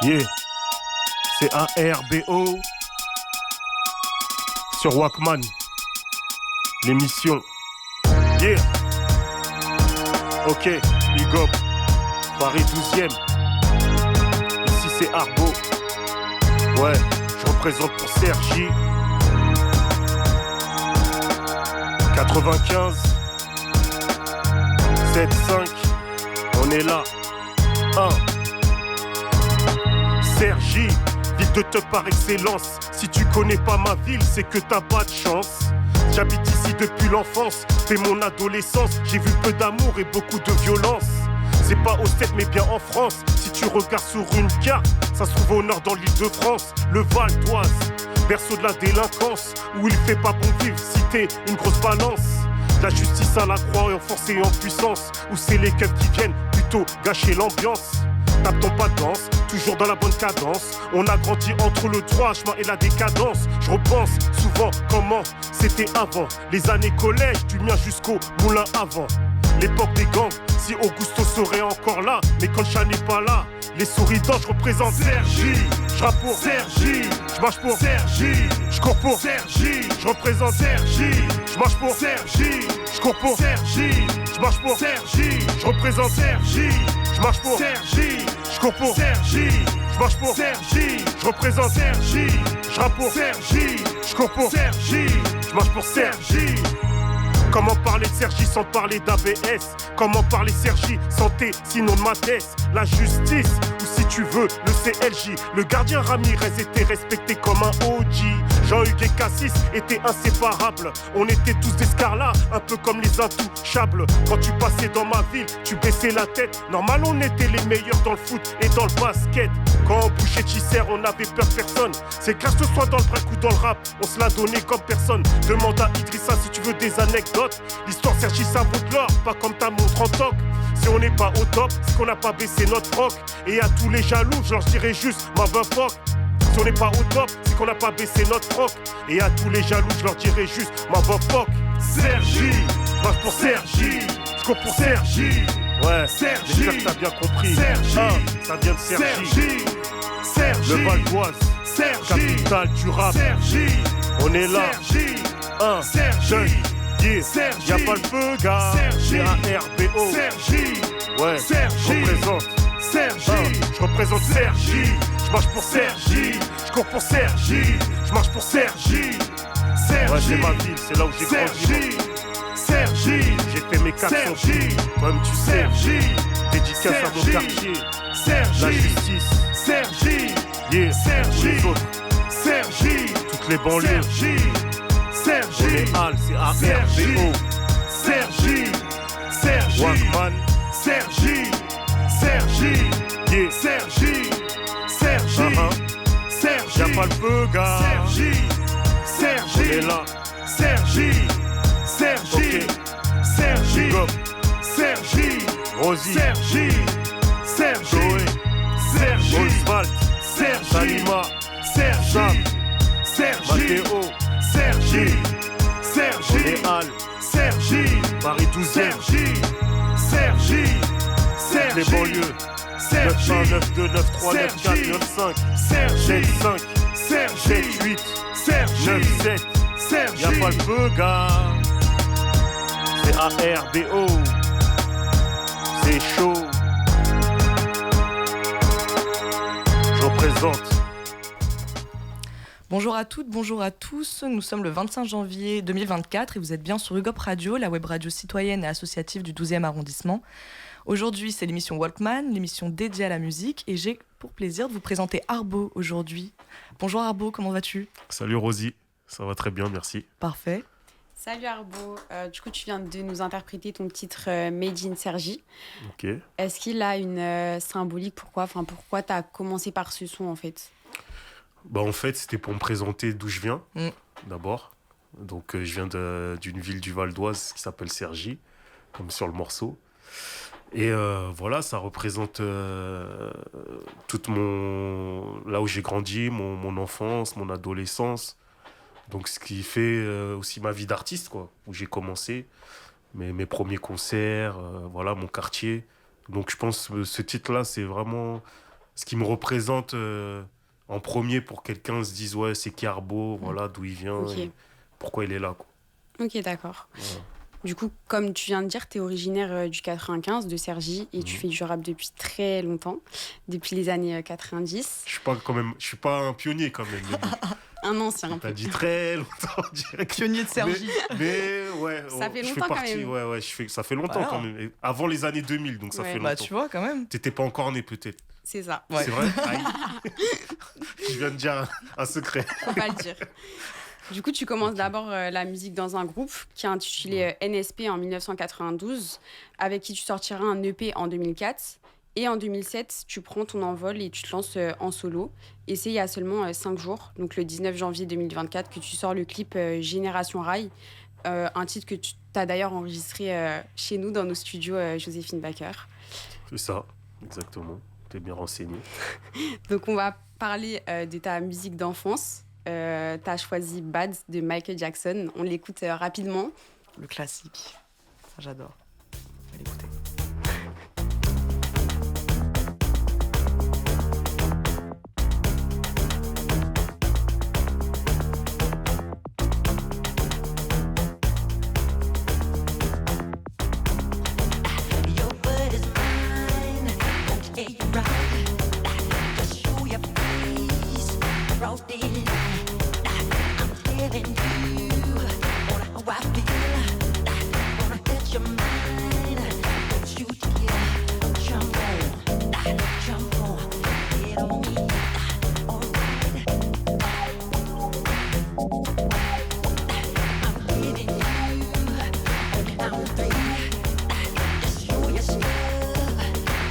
Yeah, c'est ARBO sur Walkman, l'émission. Yeah, ok, big up, Paris 12e. Ici c'est Arbo. Ouais, je représente pour Sergi. 95 7-5, on est là. 1 Sergi, ville de teuf par excellence. Si tu connais pas ma ville, c'est que t'as pas de chance. J'habite ici depuis l'enfance, fait mon adolescence. J'ai vu peu d'amour et beaucoup de violence. C'est pas au 7 mais bien en France. Si tu regardes sur une carte, ça se trouve au nord dans l'île de France. Le Val d'Oise, berceau de la délinquance, où il fait pas bon vivre, cité une grosse balance. La justice à la croix et en force et en puissance, où c'est les keufs qui viennent plutôt gâcher l'ambiance. Tape ton pas de danse, toujours dans la bonne cadence. On a grandi entre le droit chemin et la décadence. Je repense souvent comment c'était avant. Les années collège, du mien jusqu'au moulin avant. L'époque des gangs, si Augusto serait encore là. Mais quand Chan n'est pas là, les souris-dents, je représente Sergi. Je rappe pour Sergi, je marche pour Sergi. Je cours pour Sergi, je représente Sergi. Je marche pour Sergi, je cours pour Sergi. Je marche pour Sergi, je représente Sergi. Je marche pour Sergi, je cours pour Sergi. Je marche pour Sergi, je représente Sergi. Je rappe pour Sergi, je cours pour Sergi. Je marche pour Sergi. Comment parler de Sergi sans parler d'ABS? Comment parler Sergi santé sinon de Matès? La justice, ou si tu veux, le CLJ. Le gardien Ramirez était respecté comme un OG. Jean-Hugues et Cassis étaient inséparables. On était tous des scarlats, un peu comme les intouchables. Quand tu passais dans ma ville, tu baissais la tête. Normal, on était les meilleurs dans le foot et dans le basket. Quand on bouchait Tisser, on n'avait peur de personne. C'est clair que ce soit dans le break ou dans le rap, on se l'a donné comme personne. Demande à Idrissa si tu veux des anecdotes. L'histoire Sergi, ça vaut de l'or, pas comme ta montre en toc. Si on n'est pas au top, c'est qu'on n'a pas baissé notre rock. Et à tous les jaloux, je leur dirais juste ma fuck. Si on n'est pas au top, c'est qu'on n'a pas baissé notre rock. Et à tous les jaloux, je leur dirais juste ma fuck. Sergi, je marche pour Sergi, je cours pour Sergi. Ouais, Sergi, j'espère que t'as bien compris. Sergi, ça vient de Sergi. Sergi, le Val d'Oise, Sergi, capitale du rap. Sergi, on est là. Sergi, Sergi, yeah. Y'a pas le feu, gars. Sergi, ARBO. Sergi, ouais, Sergi, je représente. Sergi, je représente Sergi. Je marche pour Sergi, je cours pour Sergi. Je marche pour Sergi. Sergi, ouais, c'est ma ville, c'est là où j'ai grandi. Sergi, j'ai fait mes 400 Sergi, toi-même tu sais. Sergi, dédicace à mon quartier. Sergi, la justice. Sergi, yeah. Sergi, les autres. Sergi, toutes les banlieues. Sergi, Sergi, on est Al, c'est ARBO. Sergi, Sergi, Walkman. Sergi, Sergi, yeah. Sergi, Sergi, Sergi, y'a pas le feu, gars. Sergi, Sergi, on est là. Sergi, Sergi, okay. Sergi, Sergi, Rosie, Sergi, Sergi, Joey, Sergi, Oswald, Sergi, Salima, Sergi, Sam, Sergi, Mathéo, Sergi, Sergi, on est Al, Sergi, Paris 12e, Sergi, Sergi, Sergi, les banlieues, Sergi, 919 93 94 95 75 Sergi, 78 Sergi, 97 Sergi, y'a pas le feu, gars. C'est ARBO, c'est chaud. Je représente. Bonjour à toutes, bonjour à tous. Nous sommes le 25 janvier 2024 et vous êtes bien sur UGOP Radio, la web radio citoyenne et associative du 12e arrondissement. Aujourd'hui, c'est l'émission Walkman, l'émission dédiée à la musique, et j'ai pour plaisir de vous présenter Arbo aujourd'hui. Bonjour Arbo, comment vas-tu ? Salut Rosie, ça va très bien, merci. Parfait. Salut Arbo, du coup tu viens de nous interpréter ton titre Made in Sergi. Ok. Est-ce qu'il a une symbolique? Pourquoi tu as commencé par ce son en fait? Bah en fait c'était pour me présenter d'où je viens d'abord. Donc je viens d'une ville du Val d'Oise qui s'appelle Sergi, comme sur le morceau. Et voilà, ça représente toute là où j'ai grandi, mon enfance, mon adolescence. Donc ce qui fait aussi ma vie d'artiste, quoi, où j'ai commencé, mes premiers concerts, voilà, mon quartier. Donc je pense que ce titre-là, c'est ce qui me représente en premier pour que quelqu'un se dise ouais, c'est Carbo, voilà d'où il vient Ok. et pourquoi il est là, quoi. Ok, d'accord. Voilà. Du coup, comme tu viens de dire, tu es originaire du 95, de Cergy, et tu fais du rap depuis très longtemps, depuis les années 90. Je suis pas un pionnier quand même. Mais bon, Un ancien, un t'as peu. dit très longtemps, direct. Pionnier de Cergy. Mais ouais, Ça fait je longtemps fais partie. quand même. Ouais, ça fait longtemps Voilà. quand même. Et avant les années 2000, donc ça Ouais. fait Bah, longtemps. tu vois, quand même. T'étais pas encore né peut-être. C'est ça, Ouais. C'est vrai. Aïe. Je viens de dire un secret. faut pas le dire. Du coup, tu commences d'abord la musique dans un groupe qui est intitulé NSP en 1992, avec qui tu sortiras un EP en 2004. Et en 2007, tu prends ton envol et tu te lances en solo. Et c'est il y a seulement 5 jours, donc le 19 janvier 2024, que tu sors le clip Génération Rail, un titre que tu as d'ailleurs enregistré chez nous dans nos studios Joséphine Baker. C'est ça, exactement. T'es bien renseigné. Donc on va parler de ta musique d'enfance. Tu as choisi Bad de Michael Jackson. On l'écoute rapidement. Le classique. Ça, j'adore. Faut l'écouter. Your word is mine, won't take you right. Just show your face, broad daylight. I'm telling you on how I feel. Wanna touch your mind, don't you dare jump on, get on me, alright. I'm giving you on count three. Just show your stuff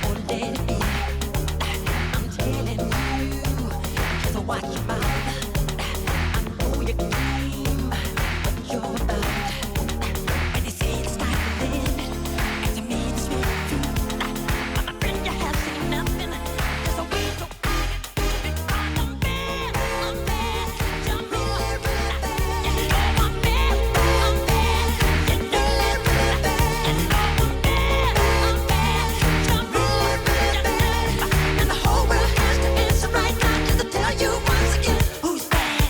or let it be. I'm telling you, just watch your mouth. I know your game, what you're about. When they say it's like a limit, and to me it's really true. But my friend, you have seen nothing. There's a way to because I'm bad, jump on. You know I'm bad, you know I'm jump on. And the whole world has to answer right now just to tell you once again who's bad.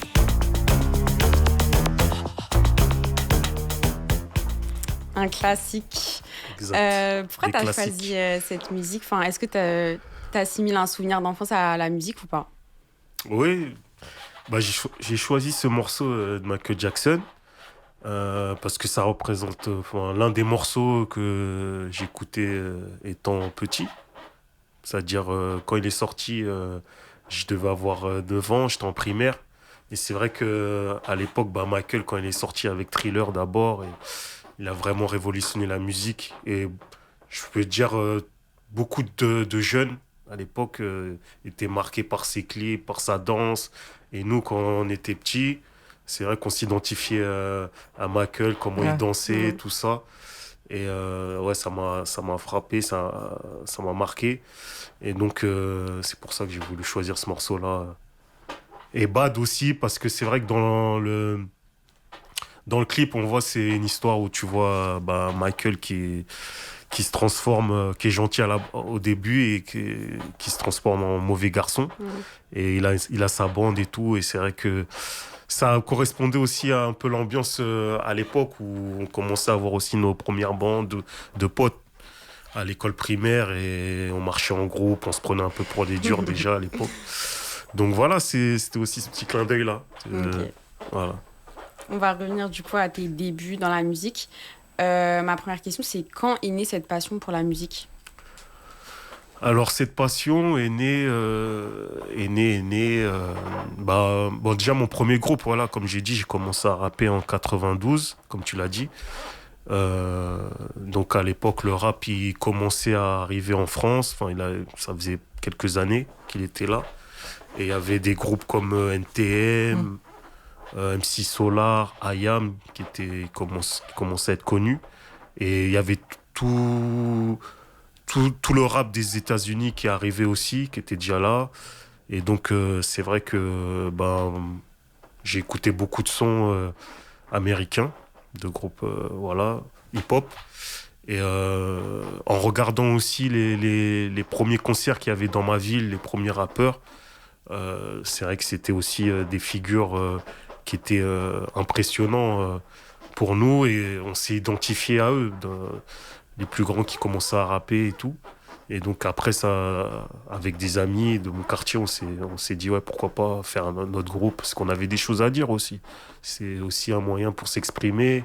Un classique. Exact. Pourquoi Des tu as classiques. choisi cette musique, enfin, est-ce que tu assimiles un souvenir d'enfance à la musique ou pas? Oui, bah, j'ai choisi ce morceau de Michael Jackson parce que ça représente l'un des morceaux que j'écoutais étant petit. C'est-à-dire, quand il est sorti, je devais avoir 9 ans, j'étais en primaire. Et c'est vrai qu'à l'époque, bah, Michael, quand il est sorti avec Thriller d'abord, il a vraiment révolutionné la musique. Et je peux dire, beaucoup de jeunes à l'époque étaient marqués par ses clips, par sa danse. Et nous, quand on était petits, c'est vrai qu'on s'identifiait à Michael, comment il Ouais. dansait, Mhm. tout ça. Et ouais, ça m'a frappé, ça m'a marqué. Et donc, c'est pour ça que j'ai voulu choisir ce morceau-là. Et Bad aussi, parce que c'est vrai que dans le clip, on voit, c'est une histoire où tu vois bah, Michael qui se transforme, qui est gentil au début et qui se transforme en mauvais garçon. Mhm. Et il a sa bande et tout. Et c'est vrai que ça correspondait aussi à un peu l'ambiance à l'époque où on commençait à avoir aussi nos premières bandes de potes à l'école primaire et on marchait en groupe, on se prenait un peu pour des durs déjà à l'époque. Donc voilà, c'était aussi ce petit clin d'œil-là. Ok. Voilà. On va revenir du coup à tes débuts dans la musique. Ma première question, c'est quand est née cette passion pour la musique? Alors cette passion est née, bah, bon, déjà mon premier groupe, voilà, comme j'ai dit, j'ai commencé à rapper en 92, comme tu l'as dit. Donc à l'époque, le rap, il commençait à arriver en France. Enfin, ça faisait quelques années qu'il était là. Et il y avait des groupes comme NTM, MC Solar, IAM, qui commençaient à être connus. Et il y avait tout le rap des États-Unis qui arrivait aussi, qui était déjà là. Et donc, c'est vrai que j'ai écouté beaucoup de sons américains, de groupes voilà, hip-hop. Et en regardant aussi les premiers concerts qu'il y avait dans ma ville, les premiers rappeurs, c'est vrai que c'était aussi des figures qui étaient impressionnants pour nous, et on s'est identifié à eux, les plus grands qui commençaient à rapper et tout. Et donc après ça, avec des amis de mon quartier, on s'est dit ouais, pourquoi pas faire notre groupe, parce qu'on avait des choses à dire aussi. C'est aussi un moyen pour s'exprimer,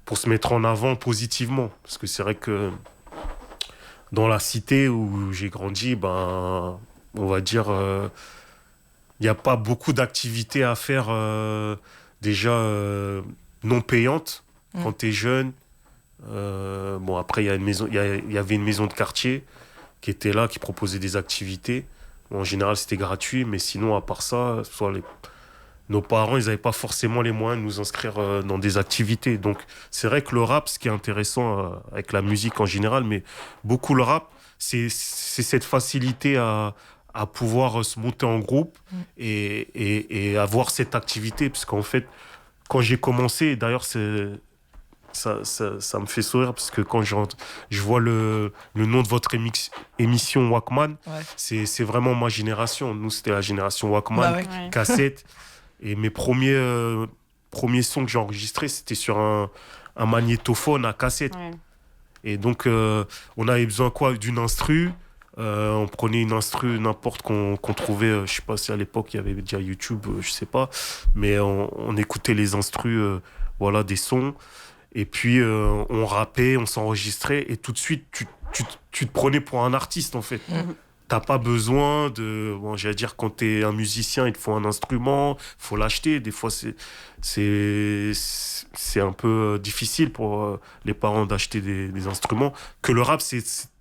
pour se mettre en avant positivement. Parce que c'est vrai que dans la cité où j'ai grandi, ben, on va dire, il n'y a pas beaucoup d'activités à faire déjà non payantes quand tu es jeune. Bon, après, il y avait une maison de quartier qui était là, qui proposait des activités. Bon, en général, c'était gratuit, mais sinon, à part ça, nos parents, ils n'avaient pas forcément les moyens de nous inscrire dans des activités. Donc, c'est vrai que le rap, ce qui est intéressant avec la musique en général, mais beaucoup le rap, c'est cette facilité à pouvoir se monter en groupe et avoir cette activité. Parce qu'en fait, quand j'ai commencé, d'ailleurs, ça me fait sourire, parce que quand je vois le nom de votre émission Walkman, c'est vraiment ma génération. Nous, c'était la génération Walkman, cassette. Et mes premiers sons que j'ai enregistrés, c'était sur un magnétophone à cassette. Ouais. Et donc, on avait besoin d'une instru. On prenait une instru, n'importe qu'on trouvait. Je sais pas si à l'époque, il y avait déjà YouTube, je sais pas. Mais on écoutait les instrus, voilà, des sons. Et puis, on rappait, on s'enregistrait. Et tout de suite, tu te prenais pour un artiste, en fait. T'as pas besoin de... Bon, j'allais dire, quand t'es un musicien, il te faut un instrument, il faut l'acheter. Des fois, c'est un peu difficile pour les parents d'acheter des instruments. Que le rap,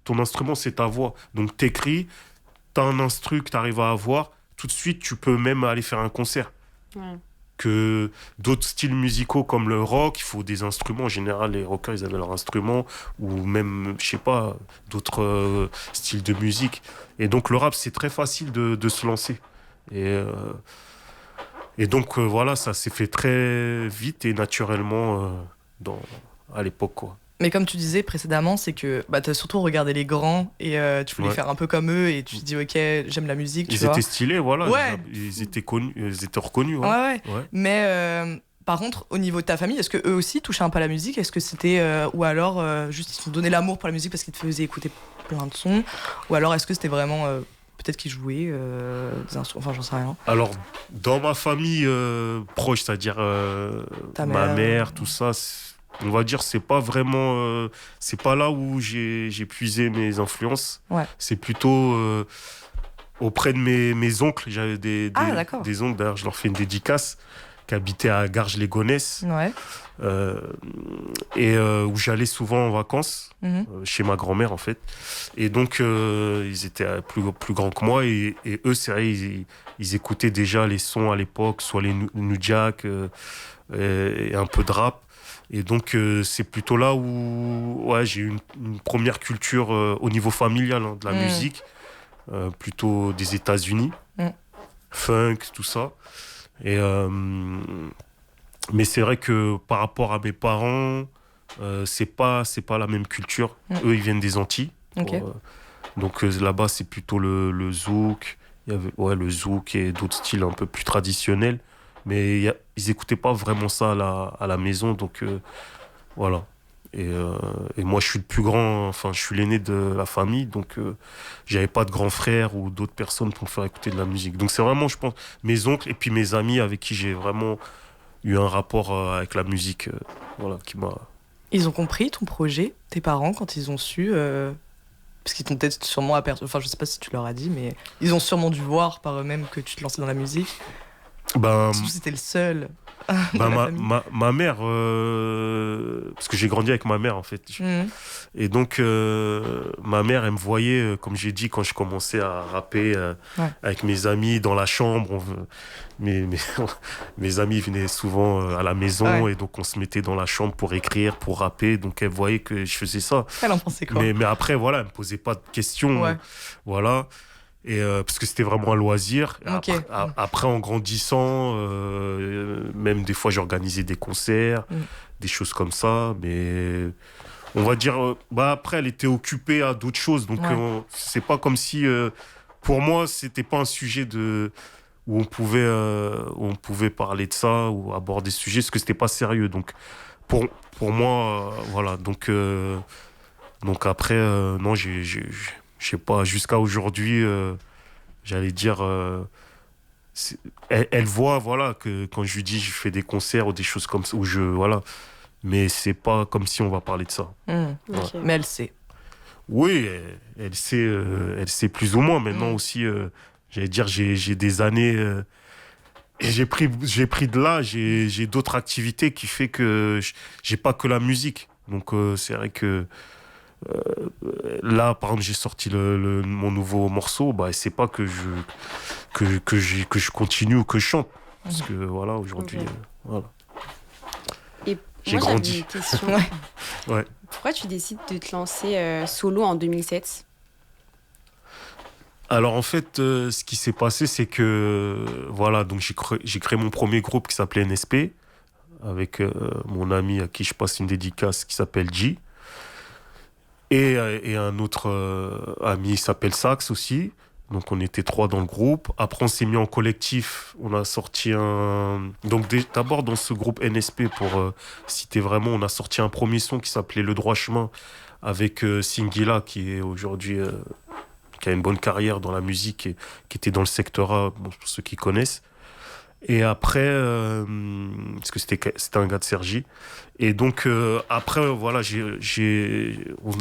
ton instrument, c'est ta voix. Donc, t'écris, t'as un instru que t'arrives à avoir. Tout de suite, tu peux même aller faire un concert. Que d'autres styles musicaux comme le rock, il faut des instruments. En général, les rockers, ils avaient leurs instruments, ou même, je sais pas, d'autres styles de musique. Et donc, le rap, c'est très facile de se lancer. Et donc, voilà, ça s'est fait très vite et naturellement à l'époque, quoi. Mais comme tu disais précédemment, c'est que tu as surtout regardé les grands et tu voulais faire un peu comme eux, et tu te dis ok, j'aime la musique. Ils étaient stylés, voilà. Ouais. Ils étaient connus, ils étaient reconnus. Ouais. Mais par contre, au niveau de ta famille, est-ce que eux aussi touchaient un peu à la musique? Est-ce que c'était ou alors juste ils t'ont donné l'amour pour la musique parce qu'ils te faisaient écouter plein de sons, ou alors est-ce que c'était vraiment peut-être qu'ils jouaient des instruments, enfin j'en sais rien. Alors dans ma famille proche, c'est-à-dire ma mère, tout ça. On va dire, c'est pas vraiment... c'est pas là où j'ai puisé mes influences. Ouais. C'est plutôt auprès de mes oncles. J'avais des oncles, d'ailleurs, je leur fais une dédicace, qui habitaient à Garges-les-Gonesse. Ouais. Et où j'allais souvent en vacances, chez ma grand-mère, en fait. Et donc, ils étaient plus grands que moi. Et eux, c'est vrai, ils écoutaient déjà les sons à l'époque, soit les New Jack, et un peu de rap. Et donc, c'est plutôt là où j'ai eu une première culture au niveau familial, de la musique, plutôt des États-Unis, funk, tout ça. Et, mais c'est vrai que par rapport à mes parents, c'est pas la même culture. Eux, ils viennent des Antilles. Okay. Donc là-bas, c'est plutôt le zouk. Il y avait le zouk et d'autres styles un peu plus traditionnels. Mais ils écoutaient pas vraiment ça à la maison, donc voilà. Et moi, je suis le plus grand, enfin, je suis l'aîné de la famille, donc j'avais pas de grands frères ou d'autres personnes pour me faire écouter de la musique. Donc c'est vraiment, je pense, mes oncles et puis mes amis avec qui j'ai vraiment eu un rapport avec la musique, voilà, qui m'a... Ils ont compris ton projet, tes parents, quand ils ont su... Parce qu'ils t'ont peut-être sûrement aperçu... Enfin, je sais pas si tu leur as dit, mais ils ont sûrement dû voir par eux-mêmes que tu te lançais dans la musique. Surtout c'était le seul. Ma mère, parce que j'ai grandi avec ma mère en fait. Et donc ma mère, elle me voyait, comme j'ai dit, quand je commençais à rapper avec mes amis dans la chambre. Mes amis venaient souvent à la maison, et donc on se mettait dans la chambre pour écrire, pour rapper. Donc elle voyait que je faisais ça. Elle en pensait quoi? Mais après, voilà, elle me posait pas de questions. Voilà. Et parce que c'était vraiment un loisir. Okay. Après, en grandissant, même des fois j'organisais des concerts, des choses comme ça, mais on va dire, après, elle était occupée à d'autres choses. Donc, c'est pas comme si, pour moi, c'était pas un sujet où on pouvait parler de ça ou aborder ce sujet, parce que c'était pas sérieux. Donc, pour moi, voilà. Donc après, non, j'ai pas, jusqu'à aujourd'hui, j'allais dire, elle voit, voilà, que quand je lui dis je fais des concerts ou des choses comme ça, voilà. Mais c'est pas comme si on va parler de ça. Ok. Mais elle sait. Oui, elle sait plus ou moins. Maintenant aussi, j'allais dire, j'ai des années, et j'ai pris de l'âge, j'ai d'autres activités qui fait que j'ai pas que la musique. Donc c'est vrai que là, par exemple, j'ai sorti mon nouveau morceau. Bah, c'est pas que je continue ou que je chante, parce que voilà, aujourd'hui, Ok. voilà. Et J'ai moi, j'avais grandi. une question. Ouais. Pourquoi tu décides de te lancer solo en 2007? Alors en fait, ce qui s'est passé, c'est que voilà, donc j'ai créé mon premier groupe qui s'appelait NSP avec mon ami à qui je passe une dédicace qui s'appelle G. Et un autre ami s'appelle Sax aussi. Donc on était 3 dans le groupe. Après on s'est mis en collectif. On a sorti un... Donc d'abord dans ce groupe NSP, pour citer vraiment, on a sorti un premier son qui s'appelait Le Droit Chemin avec Singila qui est aujourd'hui... qui a une bonne carrière dans la musique et qui était dans le secteur A, bon, pour ceux qui connaissent. Et après, parce que c'était un gars de Cergy. Et donc, après, voilà,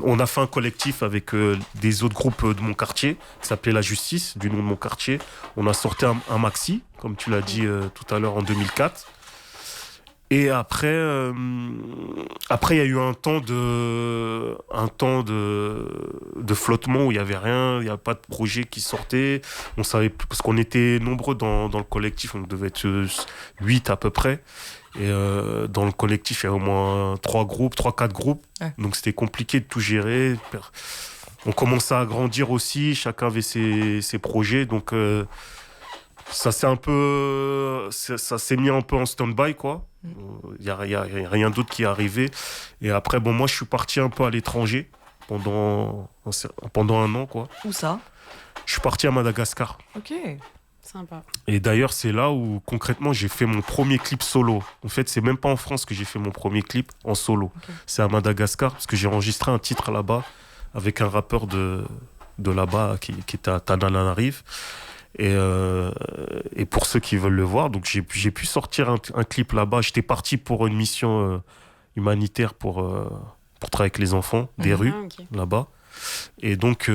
on a fait un collectif avec des autres groupes de mon quartier, qui s'appelait La Justice, du nom de mon quartier. On a sorti un maxi, comme tu l'as dit tout à l'heure, en 2004. Et après, il y a eu un temps de flottement où il y avait rien, il n'y avait pas de projet qui sortait. On savait plus, parce qu'on était nombreux dans le collectif, on devait être 8 à peu près. Et dans le collectif, il y avait au moins 3-4 groupes. Ouais. Donc c'était compliqué de tout gérer. On commençait à grandir aussi, chacun avait ses projets. Donc ça s'est mis un peu en stand-by, quoi. Il y a rien d'autre qui est arrivé. Et après, bon, moi, je suis parti un peu à l'étranger pendant un an, quoi. Où ça? Je suis parti à Madagascar. Ok. Sympa. Et d'ailleurs, c'est là où, concrètement, j'ai fait mon premier clip solo. En fait, c'est même pas en France que j'ai fait mon premier clip en solo. Ok. C'est à Madagascar, parce que j'ai enregistré un titre là-bas avec un rappeur de là-bas qui était à Tananarive. Et pour ceux qui veulent le voir, donc j'ai pu sortir un clip là-bas. J'étais parti pour une mission humanitaire pour travailler avec les enfants des rues Ah, ok. là-bas. Et donc,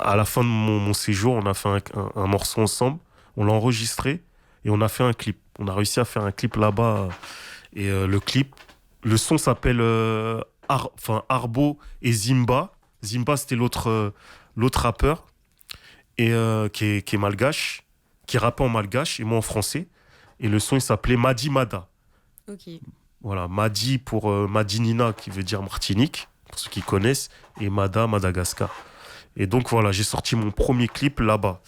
à la fin de mon séjour, on a fait un morceau ensemble. On l'a enregistré et on a fait un clip. On a réussi à faire un clip là-bas. Et le son s'appelle Arbo et Zimba. Zimba, c'était l'autre rappeur. Et qui est malgache, qui rappait en malgache et moi en français. Et le son, il s'appelait Madi Mada. Ok. Voilà, Madi pour Madinina, qui veut dire Martinique, pour ceux qui connaissent, et Mada, Madagascar. Et donc voilà, j'ai sorti mon premier clip là-bas.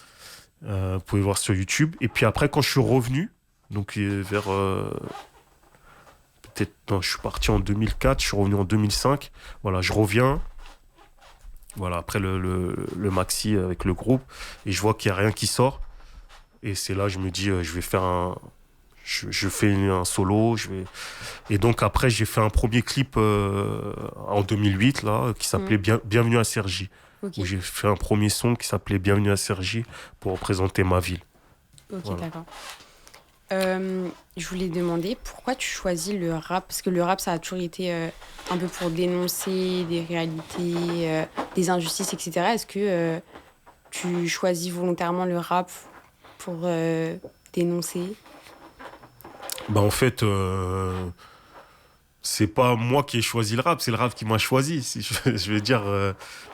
Vous pouvez voir sur YouTube. Et puis après, quand je suis revenu, donc vers... non, je suis parti en 2004, je suis revenu en 2005. Voilà, je reviens... Voilà, après le maxi avec le groupe, et je vois qu'il n'y a rien qui sort. Et c'est là, je me dis, je vais faire je fais un solo. Et donc après, j'ai fait un premier clip en 2008, là, qui s'appelait Bienvenue à Cergy. Ok. Où j'ai fait un premier son qui s'appelait Bienvenue à Cergy pour représenter ma ville. Ok, Voilà. d'accord. Je voulais demander pourquoi tu choisis le rap, parce que le rap, ça a toujours été un peu pour dénoncer des réalités, des injustices, etc. Est-ce que tu choisis volontairement le rap pour dénoncer? Bah en fait, c'est pas moi qui ai choisi le rap, c'est le rap qui m'a choisi. Je veux dire,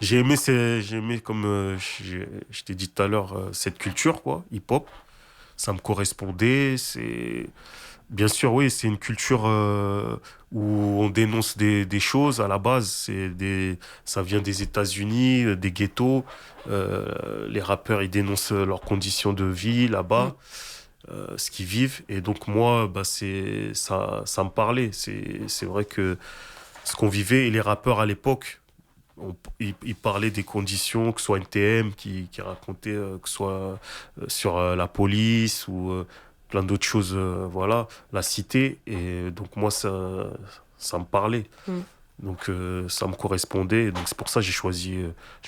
j'ai aimé comme je t'ai dit tout à l'heure, cette culture, quoi, hip-hop. Ça me correspondait. Bien sûr, oui, c'est une culture où on dénonce des choses. À la base, ça vient des États-Unis, des ghettos. Les rappeurs, ils dénoncent leurs conditions de vie là-bas, ce qu'ils vivent. Et donc moi, bah, ça me parlait. C'est vrai que ce qu'on vivait. Et les rappeurs à l'époque, ils parlaient des conditions, que ce soit NTM qui racontait, que ce soit sur la police ou plein d'autres choses, voilà, la cité. Et donc moi, ça me parlait. Donc ça me correspondait. Et donc c'est pour ça que j'ai choisi,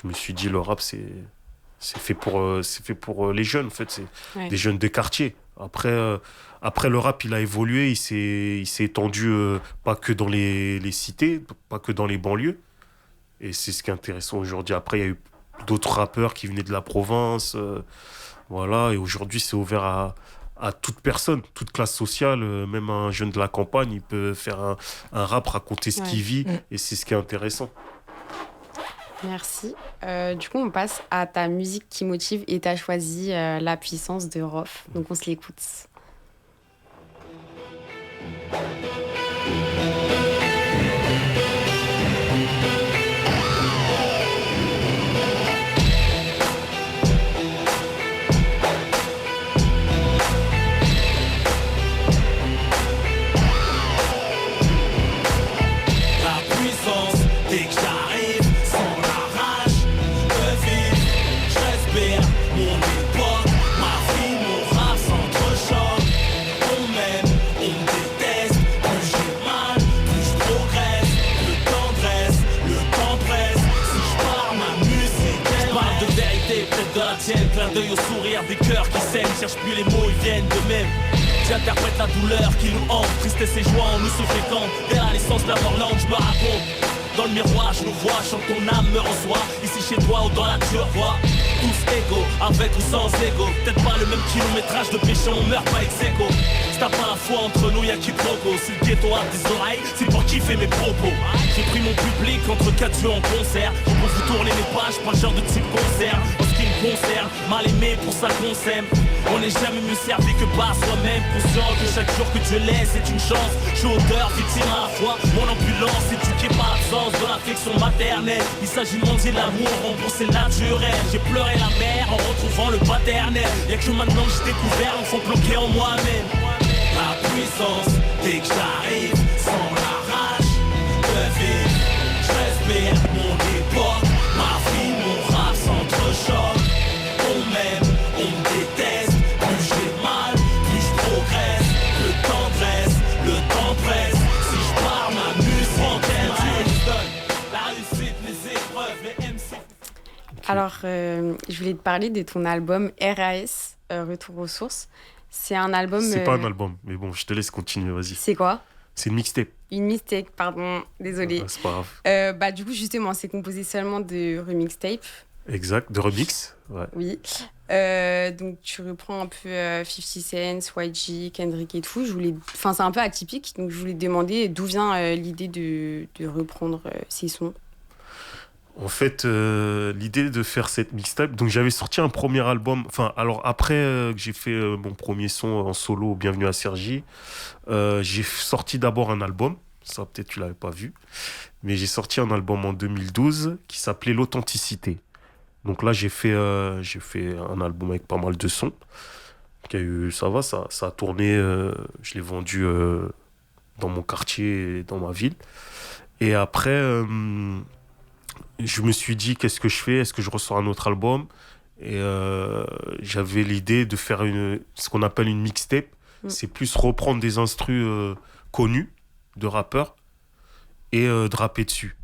je me suis dit, le rap, c'est fait pour les jeunes, en fait. C'est des jeunes de quartier. Après, le rap, il a évolué, il s'est étendu pas que dans les cités, pas que dans les banlieues. Et c'est ce qui est intéressant aujourd'hui. Après, il y a eu d'autres rappeurs qui venaient de la province. Voilà. Et aujourd'hui, c'est ouvert à toute personne, toute classe sociale. Même un jeune de la campagne, il peut faire un rap, raconter ce qu'il vit. Et c'est ce qui est intéressant. Merci. Du coup, on passe à ta musique qui motive et tu as choisi La puissance de Rof. Donc, on se l'écoute. Clin d'œil au sourire des cœurs qui saignent, cherche plus les mots, ils viennent d'eux-mêmes. J'interprète la douleur qui nous hante, tristesse et joie, on nous se fréquente. Dès la naissance de la morlande, je me raconte. Dans le miroir, je nous vois, chante ton âme me reçoit. Ici chez toi ou dans la tu revois. Tous égaux, avec ou sans ego. Peut-être pas le même kilométrage de péché, on meurt pas ex aequo. Si t'as pas la foi entre nous, y'a quiproquo. Si le ghetto a des oreilles, c'est pour kiffer mes propos. J'ai pris mon public entre 4 yeux en concert. Je peux vous tourner les pages, pas le genre de type concert. En ce qui me concerne, mal aimé pour ça qu'on s'aime. On n'est jamais mieux servi que par soi-même. Conscient que chaque jour que Dieu laisse est une chance. Je suis auteur, victime à la fois. Mon ambulance éduquée par l'absence de l'affection maternelle. Il s'agit de mendier l'amour, rembourser le naturel. J'ai pleuré la mer en retrouvant le paternel. Y'a que maintenant que j'ai découvert l'enfant bloqué en moi-même. La puissance, dès que j'arrive, sans la rage de vivre. Je respire mon époque, ma vie, mon rap s'entrechoque. On m'aime, on me déteste. Plus j'ai mal, plus je progresse. Le temps presse. Si je pars, ma muse m'enterre. La réussite, les épreuves, les MC. Alors, je voulais te parler de ton album RAS, Retour aux sources. C'est un album... C'est pas un album, mais bon, je te laisse continuer, vas-y. C'est quoi ? C'est une mixtape. Une mixtape, pardon, désolée. C'est pas grave. Du coup, justement, c'est composé seulement de remixtapes. Exact, de remix. Ouais. Oui. Donc, tu reprends un peu 50 Cent, YG, Kendrick et tout. Enfin, c'est un peu atypique, donc je voulais te demander d'où vient l'idée de reprendre ces sons. En fait, l'idée de faire cette mixtape, donc j'avais sorti un premier album, enfin, alors après que j'ai fait mon premier son en solo, Bienvenue à Cergy, j'ai sorti d'abord un album, ça peut-être tu l'avais pas vu, mais j'ai sorti un album en 2012 qui s'appelait L'Authenticité. Donc là, j'ai fait un album avec pas mal de sons, qui a eu, ça a tourné, je l'ai vendu dans mon quartier et dans ma ville. Et après... je me suis dit, qu'est-ce que je fais ? Est-ce que je ressors un autre album ? Et j'avais l'idée de faire ce qu'on appelle une mixtape. C'est plus reprendre des instrus connus de rappeurs et de rapper dessus.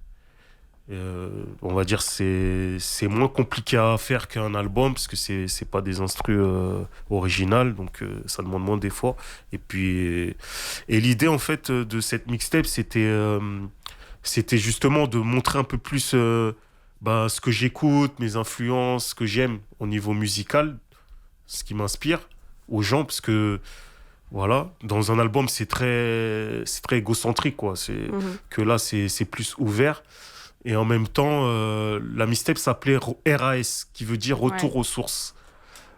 On va dire c'est moins compliqué à faire qu'un album parce que c'est pas des instrus originales, donc ça demande moins d'efforts. Et l'idée en fait de cette mixtape, c'était justement de montrer un peu plus ce que j'écoute, mes influences, ce que j'aime au niveau musical, ce qui m'inspire aux gens, parce que voilà, dans un album c'est très égocentrique quoi. Que là c'est plus ouvert. Et en même temps, la mixtape s'appelait RAS, qui veut dire Retour aux sources.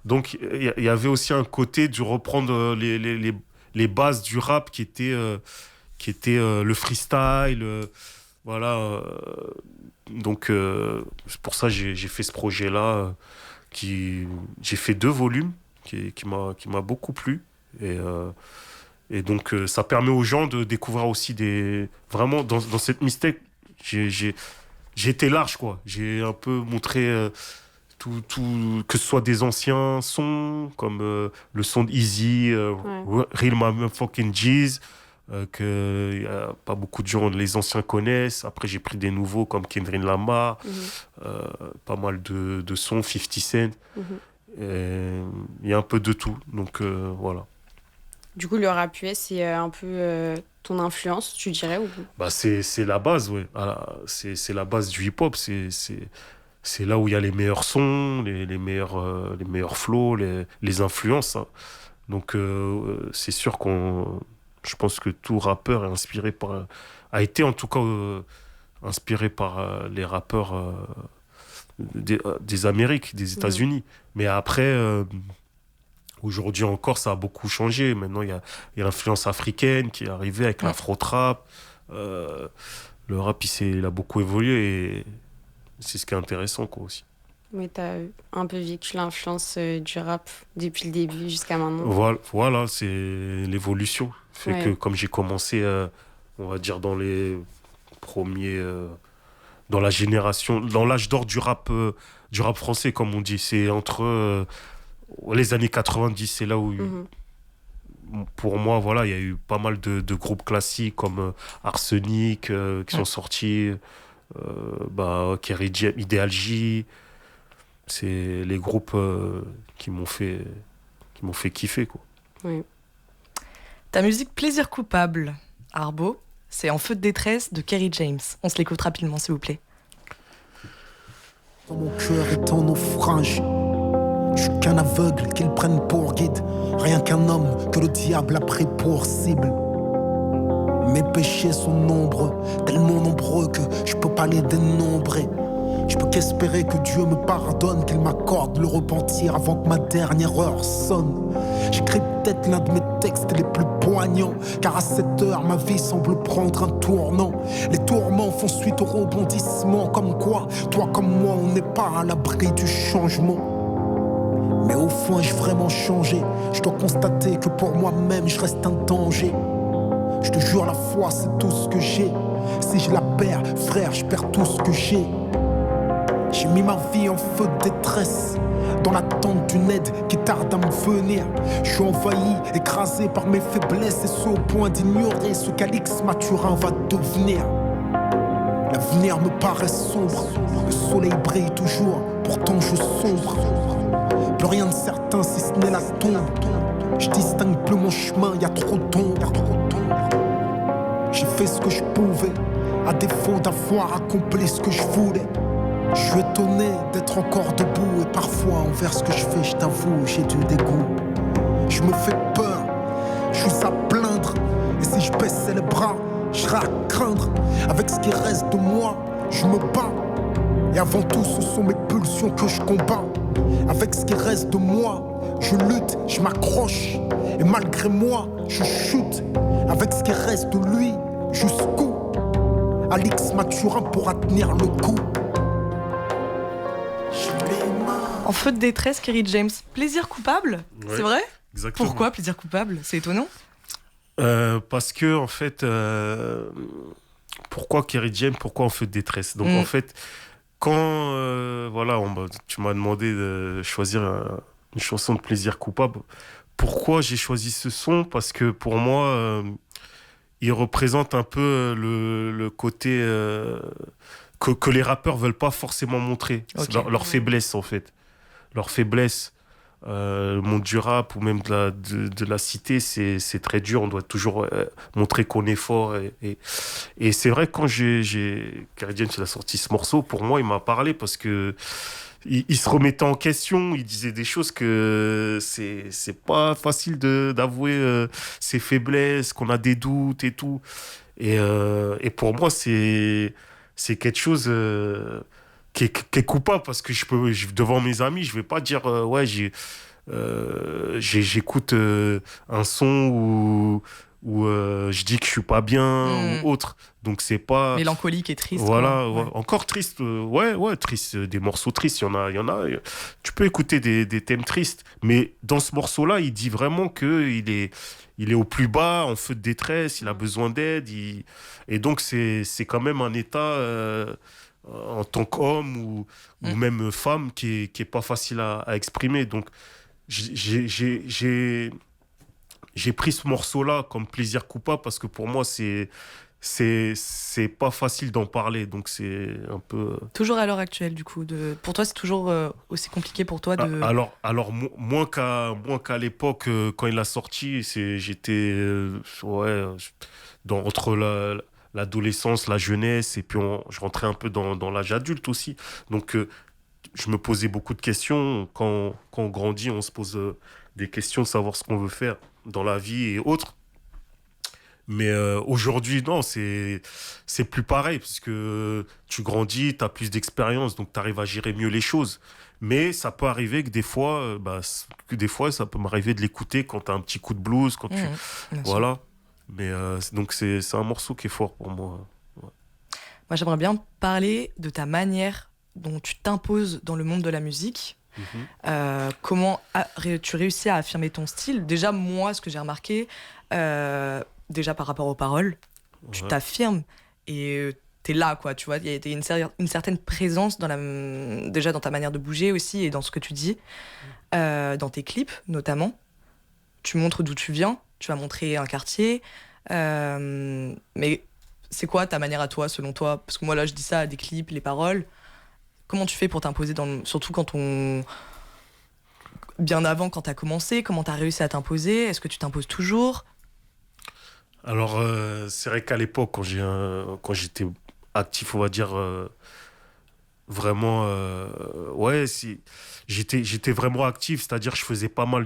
Donc il y avait aussi un côté de reprendre les bases du rap qui était le freestyle. Voilà, donc c'est pour ça que j'ai fait ce projet-là. J'ai fait 2 volumes qui m'a beaucoup plu. Et Et donc, ça permet aux gens de découvrir aussi des... Vraiment, dans cette mixtape, j'ai été large, quoi. J'ai un peu montré tout, que ce soit des anciens sons, comme le son de Easy, Real Motherfucking G's, que y a pas beaucoup de gens, les anciens connaissent. Après, j'ai pris des nouveaux, comme Kendrick Lamar, pas mal de sons, 50 Cent. Il y a un peu de tout, donc voilà. Du coup, le rap US, c'est un peu ton influence, tu dirais ou... Bah c'est la base, ouais. C'est la base du hip-hop. C'est là où il y a les meilleurs sons, les meilleurs flows, les influences. Hein. Donc, c'est sûr je pense que tout rappeur est inspiré a été en tout cas inspiré par les rappeurs des Amériques, des États-Unis. Mais après, aujourd'hui encore, ça a beaucoup changé. Maintenant, il y a l'influence africaine qui est arrivée avec l'afro-trap. Le rap, il a beaucoup évolué et c'est ce qui est intéressant, quoi, aussi. Mais tu as un peu vécu l'influence du rap depuis le début jusqu'à maintenant. Voilà, c'est l'évolution. Fait que comme j'ai commencé, on va dire, dans les premiers... dans la génération, dans l'âge d'or du rap français, comme on dit. C'est entre les années 90, c'est là où... Pour moi, voilà, il y a eu pas mal de groupes classiques comme Arsenic qui sont sortis, Kerry James, Ideal J. C'est les groupes qui m'ont fait kiffer, quoi. Oui. Ta musique Plaisir coupable, Arbo, c'est En feu de détresse de Kerry James. On se l'écoute rapidement, s'il vous plaît. Mon cœur est en naufrage. Je suis qu'un aveugle qu'ils prennent pour guide. Rien qu'un homme que le diable a pris pour cible. Mes péchés sont nombreux, tellement nombreux que je peux pas les dénombrer. Je peux qu'espérer que Dieu me pardonne, qu'il m'accorde le repentir avant que ma dernière heure sonne. J'écris peut-être l'un de mes textes les plus poignants, car à cette heure ma vie semble prendre un tournant. Les tourments font suite au rebondissement, comme quoi, toi comme moi, on n'est pas à l'abri du changement. Mais au fond, ai-je vraiment changé? Je dois constater que pour moi-même, je reste un danger. Je te jure, la foi, c'est tout ce que j'ai. Si je la perds, frère, je perds tout ce que j'ai. J'ai mis ma vie en feu de détresse, dans l'attente d'une aide qui tarde à me venir. Je suis envahi, écrasé par mes faiblesses, et ce au point d'ignorer ce qu'Alix Mathurin va devenir. L'avenir me paraît sombre, le soleil brille toujours, pourtant je sombre. Plus rien de certain si ce n'est la tombe. Je distingue plus mon chemin, y a trop d'ombre. J'ai fait ce que je pouvais, à défaut d'avoir accompli ce que je voulais. Je suis étonné d'être encore debout, et parfois envers ce que je fais, je t'avoue, j'ai du dégoût. Je me fais peur, je suis à plaindre, et si je baissais les bras, je serais à craindre. Avec ce qui reste de moi, je me bats, et avant tout ce sont mes pulsions que je combats. Avec ce qui reste de moi, je lutte, je m'accroche, et malgré moi, je chute. Avec ce qui reste de lui, jusqu'où Alix Mathurin pourra tenir le coup. En feu de détresse, Kerry James. Plaisir coupable, c'est vrai? Exactement. Pourquoi plaisir coupable? C'est étonnant. Parce que, en fait, pourquoi Kerry James? Pourquoi En feu de détresse? Donc, en fait, quand tu m'as demandé de choisir une chanson de Plaisir coupable, pourquoi j'ai choisi ce son? Parce que pour moi, il représente un peu le côté que les rappeurs veulent pas forcément montrer. Okay. C'est leur faiblesse, en fait. Leur faiblesse, le monde du rap ou même de la cité, c'est très dur. On doit toujours montrer qu'on est fort. Et c'est vrai que quand Kerry James a sorti ce morceau, pour moi, il m'a parlé parce que il se remettait en question. Il disait des choses que c'est pas facile d'avouer ses faiblesses, qu'on a des doutes et tout. Et pour moi, c'est quelque chose... qui est coupable parce que devant mes amis, je vais pas dire j'écoute un son je dis que je suis pas bien ou autre. Donc c'est pas mélancolique et triste. Voilà, quoi. ouais. Encore triste. Ouais, triste. Des morceaux tristes, il y en a. Tu peux écouter des thèmes tristes, mais dans ce morceau-là, il dit vraiment que il est au plus bas, en feu de détresse, il a besoin d'aide. Et donc c'est quand même un état en tant qu'homme ou même femme qui est pas facile à exprimer. Donc j'ai pris ce morceau-là comme plaisir coupable parce que pour moi, c'est pas facile d'en parler. Donc, c'est un peu... Toujours à l'heure actuelle, du coup. Pour toi, c'est toujours aussi compliqué pour toi de... Alors moins qu'à l'époque, quand il a sorti, j'étais entre l'adolescence, la jeunesse, et puis je rentrais un peu dans l'âge adulte aussi. Donc, je me posais beaucoup de questions. Quand on grandit, on se pose des questions de savoir ce qu'on veut faire dans la vie et autres. Mais aujourd'hui, non, c'est plus pareil parce que tu grandis, tu as plus d'expérience, donc tu arrives à gérer mieux les choses. Mais ça peut arriver que des fois, ça peut m'arriver de l'écouter quand tu as un petit coup de blues, quand voilà. Sûr. Mais donc c'est un morceau qui est fort pour moi. Ouais. Moi, j'aimerais bien parler de ta manière dont tu t'imposes dans le monde de la musique. Comment tu réussis à affirmer ton style? Déjà, moi, ce que j'ai remarqué, déjà par rapport aux paroles, tu t'affirmes et t'es là, quoi, tu vois. Il y a une certaine présence déjà dans ta manière de bouger aussi et dans ce que tu dis, dans tes clips notamment. Tu montres d'où tu viens, tu vas montrer un quartier, mais c'est quoi ta manière à toi, selon toi? Parce que moi, là, je dis ça, des clips, les paroles. Comment tu fais pour t'imposer, surtout bien avant, quand t'as commencé, comment t'as réussi à t'imposer? Est-ce que tu t'imposes toujours? Alors, c'est vrai qu'à l'époque, quand j'étais actif, on va dire, vraiment, j'étais vraiment actif, c'est-à-dire je faisais pas mal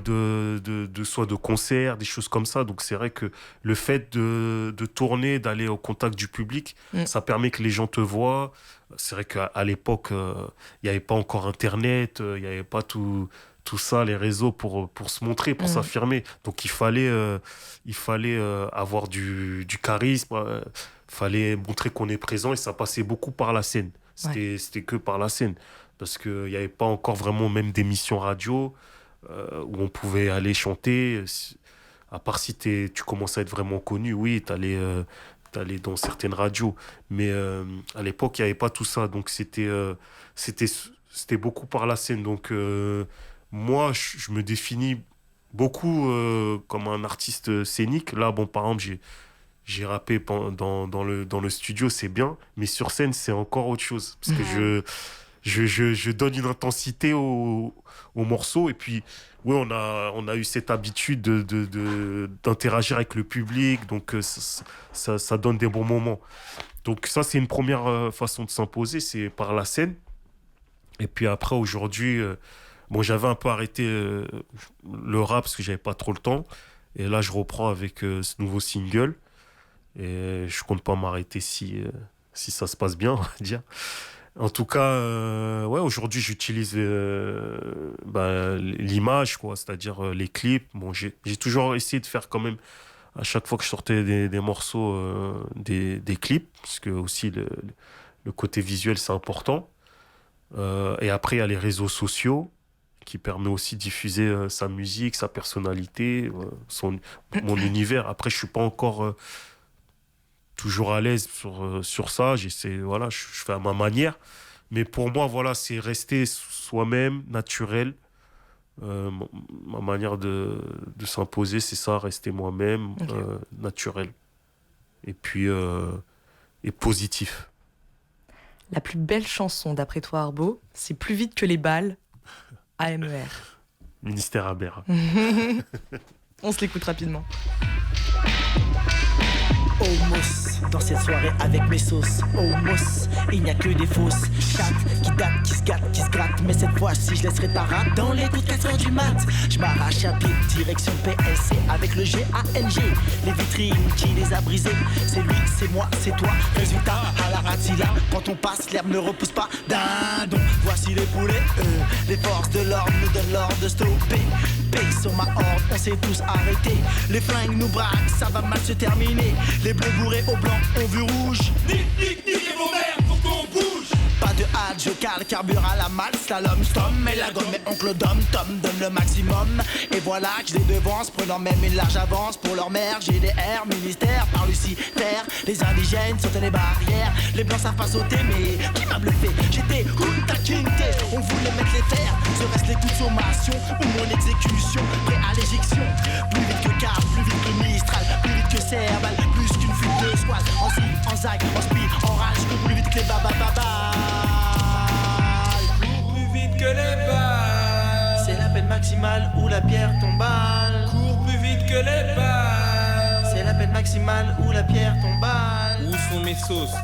soit de concerts, des choses comme ça. Donc c'est vrai que le fait de tourner, d'aller au contact du public, ça permet que les gens te voient. C'est vrai qu'à l'époque, il n'y avait pas encore Internet, il n'y avait pas tout ça, les réseaux pour se montrer, pour s'affirmer. Donc il fallait avoir du charisme, fallait montrer qu'on est présent et ça passait beaucoup par la scène. C'était que par la scène. Parce qu'il n'y avait pas encore vraiment même d'émissions radio où on pouvait aller chanter. À part si tu commençais à être vraiment connu, oui, t'allais dans certaines radios. Mais à l'époque, il n'y avait pas tout ça. Donc c'était beaucoup par la scène. Donc moi, je me définis beaucoup comme un artiste scénique. Là, bon, par exemple, j'ai rappé dans le studio, c'est bien. Mais sur scène, c'est encore autre chose. Parce que je donne une intensité au morceau. Et puis, oui, on a eu cette habitude d'interagir avec le public. Donc, ça donne des bons moments. Donc, ça, c'est une première façon de s'imposer. C'est par la scène. Et puis après, aujourd'hui, j'avais un peu arrêté le rap parce que j'avais pas trop le temps. Et là, je reprends avec ce nouveau single. Et je compte pas m'arrêter si ça se passe bien, on va dire. En tout cas, aujourd'hui, j'utilise l'image, quoi, c'est-à-dire les clips. Bon, j'ai toujours essayé de faire quand même, à chaque fois que je sortais des morceaux, des clips, parce que aussi le côté visuel, c'est important. Et après, il y a les réseaux sociaux qui permet aussi de diffuser sa musique, sa personnalité, mon univers. Après, je suis pas encore toujours à l'aise sur ça. J'essaie, voilà, je fais à ma manière. Mais pour moi, voilà, c'est rester soi-même, naturel. Ma manière de s'imposer, c'est ça, rester moi-même, naturel. Et puis, et positif. La plus belle chanson, d'après toi, Arbo, c'est Plus vite que les balles, AMER. Ministère Abera. On se l'écoute rapidement. Almost boss dans cette soirée avec mes sauces. Oh moss, il n'y a que des fausses chattes qui datent, qui se gâtent, qui se grattent. Mais cette fois-ci je laisserai ta rate dans les coups de 4h du mat. Je m'arrache à pied, direction PLC avec le GALG. Les vitrines, qui les a brisées? C'est lui, c'est moi, c'est toi. Résultat, à la ratilla, quand on passe, l'herbe ne repousse pas. Dindon, voici les poulets. Les forces de l'ordre nous donnent l'ordre de stopper. Paye sur ma horde, on s'est tous arrêtés. Les flingues nous braquent, ça va mal se terminer. Les bleus bourrés au blanc ont vu rouge. Niquez vos mères pour qu'on bouge. Pas de hâte, je cale, carbure à la malle, slalom, stom, mais la gomme, mais oncle Dom, Tom donne le maximum. Et voilà que je les devance, prenant même une large avance pour leur mère. GDR, ministère, par Lucifer, les indigènes sautent les barrières. Les blancs savent pas sauter, mais qui m'a bluffé? J'étais Kunta Kinte, on voulait mettre les fers. Serait-ce les coups de sommation ou mon exécution? Prêt à l'éjection, plus vite que Cave, plus vite que Mistral, plus vite que Serval, plus qu'une fuite de squad. En zig, en zag, en speed, en rage, je cours plus vite que les babababas. Plus vite que les balles. C'est la peine maximale ou la pierre tombale. Cours plus vite que les balles. C'est la peine maximale ou la pierre tombale. Où sont mes sauces?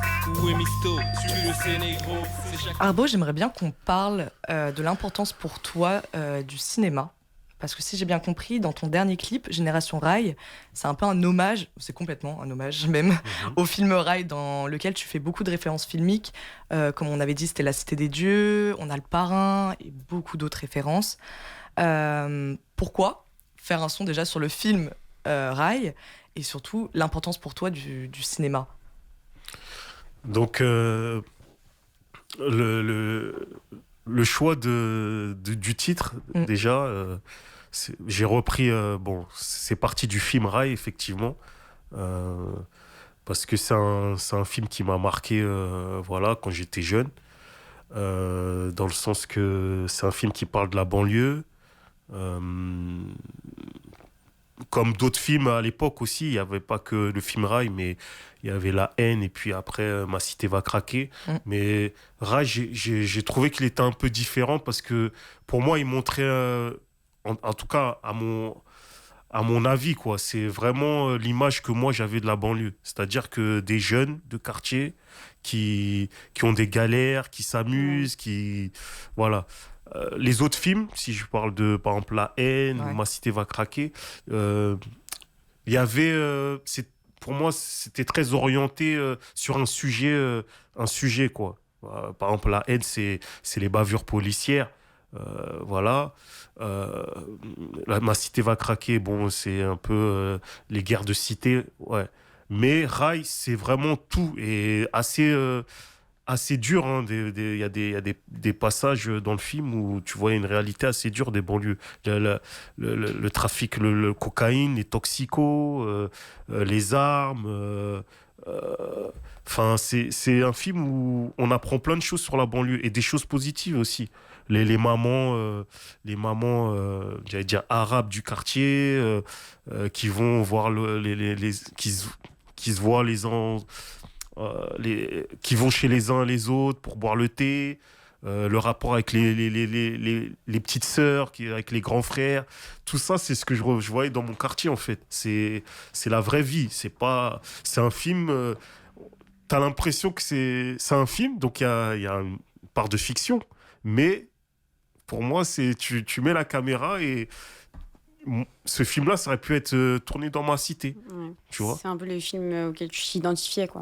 Où est Misto? Tu le sais, négro. C'est chaque... Arbo, j'aimerais bien qu'on parle de l'importance pour toi du cinéma. Parce que si j'ai bien compris, dans ton dernier clip, Génération Rail, c'est un peu un hommage, c'est complètement un hommage même, au film Rail, dans lequel tu fais beaucoup de références filmiques. Comme on avait dit, c'était La Cité des Dieux, on a Le Parrain et beaucoup d'autres références. Pourquoi faire un son déjà sur le film Rail et surtout l'importance pour toi du cinéma? Donc, le choix du titre, déjà, j'ai repris. Bon, c'est parti du film Rail, effectivement, parce que c'est un film qui m'a marqué, voilà, quand j'étais jeune, dans le sens que c'est un film qui parle de la banlieue. Comme d'autres films à l'époque aussi, il n'y avait pas que le film Rail, mais il y avait La Haine et puis après Ma Cité va craquer. Mais Rail, j'ai trouvé qu'il était un peu différent parce que pour moi, il montrait, en tout cas à mon avis, quoi, c'est vraiment l'image que moi j'avais de la banlieue. C'est-à-dire que des jeunes de quartier qui ont des galères, qui s'amusent, qui... Voilà. Les autres films, si je parle de, par exemple, La Haine, ou Ma Cité va craquer, il y avait... pour moi, c'était très orienté sur un sujet, quoi. Par exemple, La Haine, c'est les bavures policières. Voilà. Ma Cité va craquer, bon, c'est un peu les guerres de cité. Ouais. Mais Rail, c'est vraiment tout. Et assez dur, hein. Il y a des passages dans le film où tu vois une réalité assez dure des banlieues. Le trafic, le cocaïne, les toxicos, les armes. Enfin, c'est un film où on apprend plein de choses sur la banlieue et des choses positives aussi. Les mamans, j'allais dire arabes du quartier, qui vont voir qui se voient qui vont chez les uns et les autres pour boire le thé, le rapport avec les petites sœurs, avec les grands frères, tout ça, c'est ce que je voyais dans mon quartier en fait. C'est la vraie vie. C'est un film. T'as l'impression que c'est un film, donc il y a une part de fiction, mais pour moi, tu mets la caméra et ce film-là, ça aurait pu être tourné dans ma cité. Ouais. Tu vois, c'est un peu le film auquel tu t'identifiais, quoi.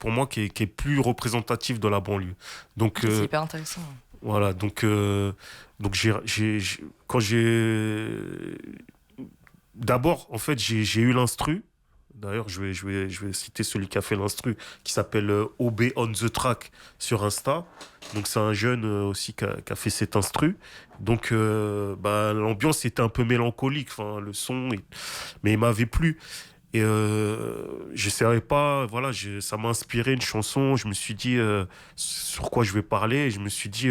Pour moi, qui est plus représentatif de la banlieue. Donc, c'est hyper intéressant. Voilà, donc d'abord, en fait, j'ai eu l'instru. D'ailleurs, je vais citer celui qui a fait l'instru, qui s'appelle OB on the track sur Insta. Donc, c'est un jeune aussi qui a fait cet instru. Donc, l'ambiance était un peu mélancolique, le son, mais il m'avait plu. Et je savais pas, voilà, ça m'a inspiré une chanson. Je me suis dit sur quoi je vais parler. Et je me suis dit,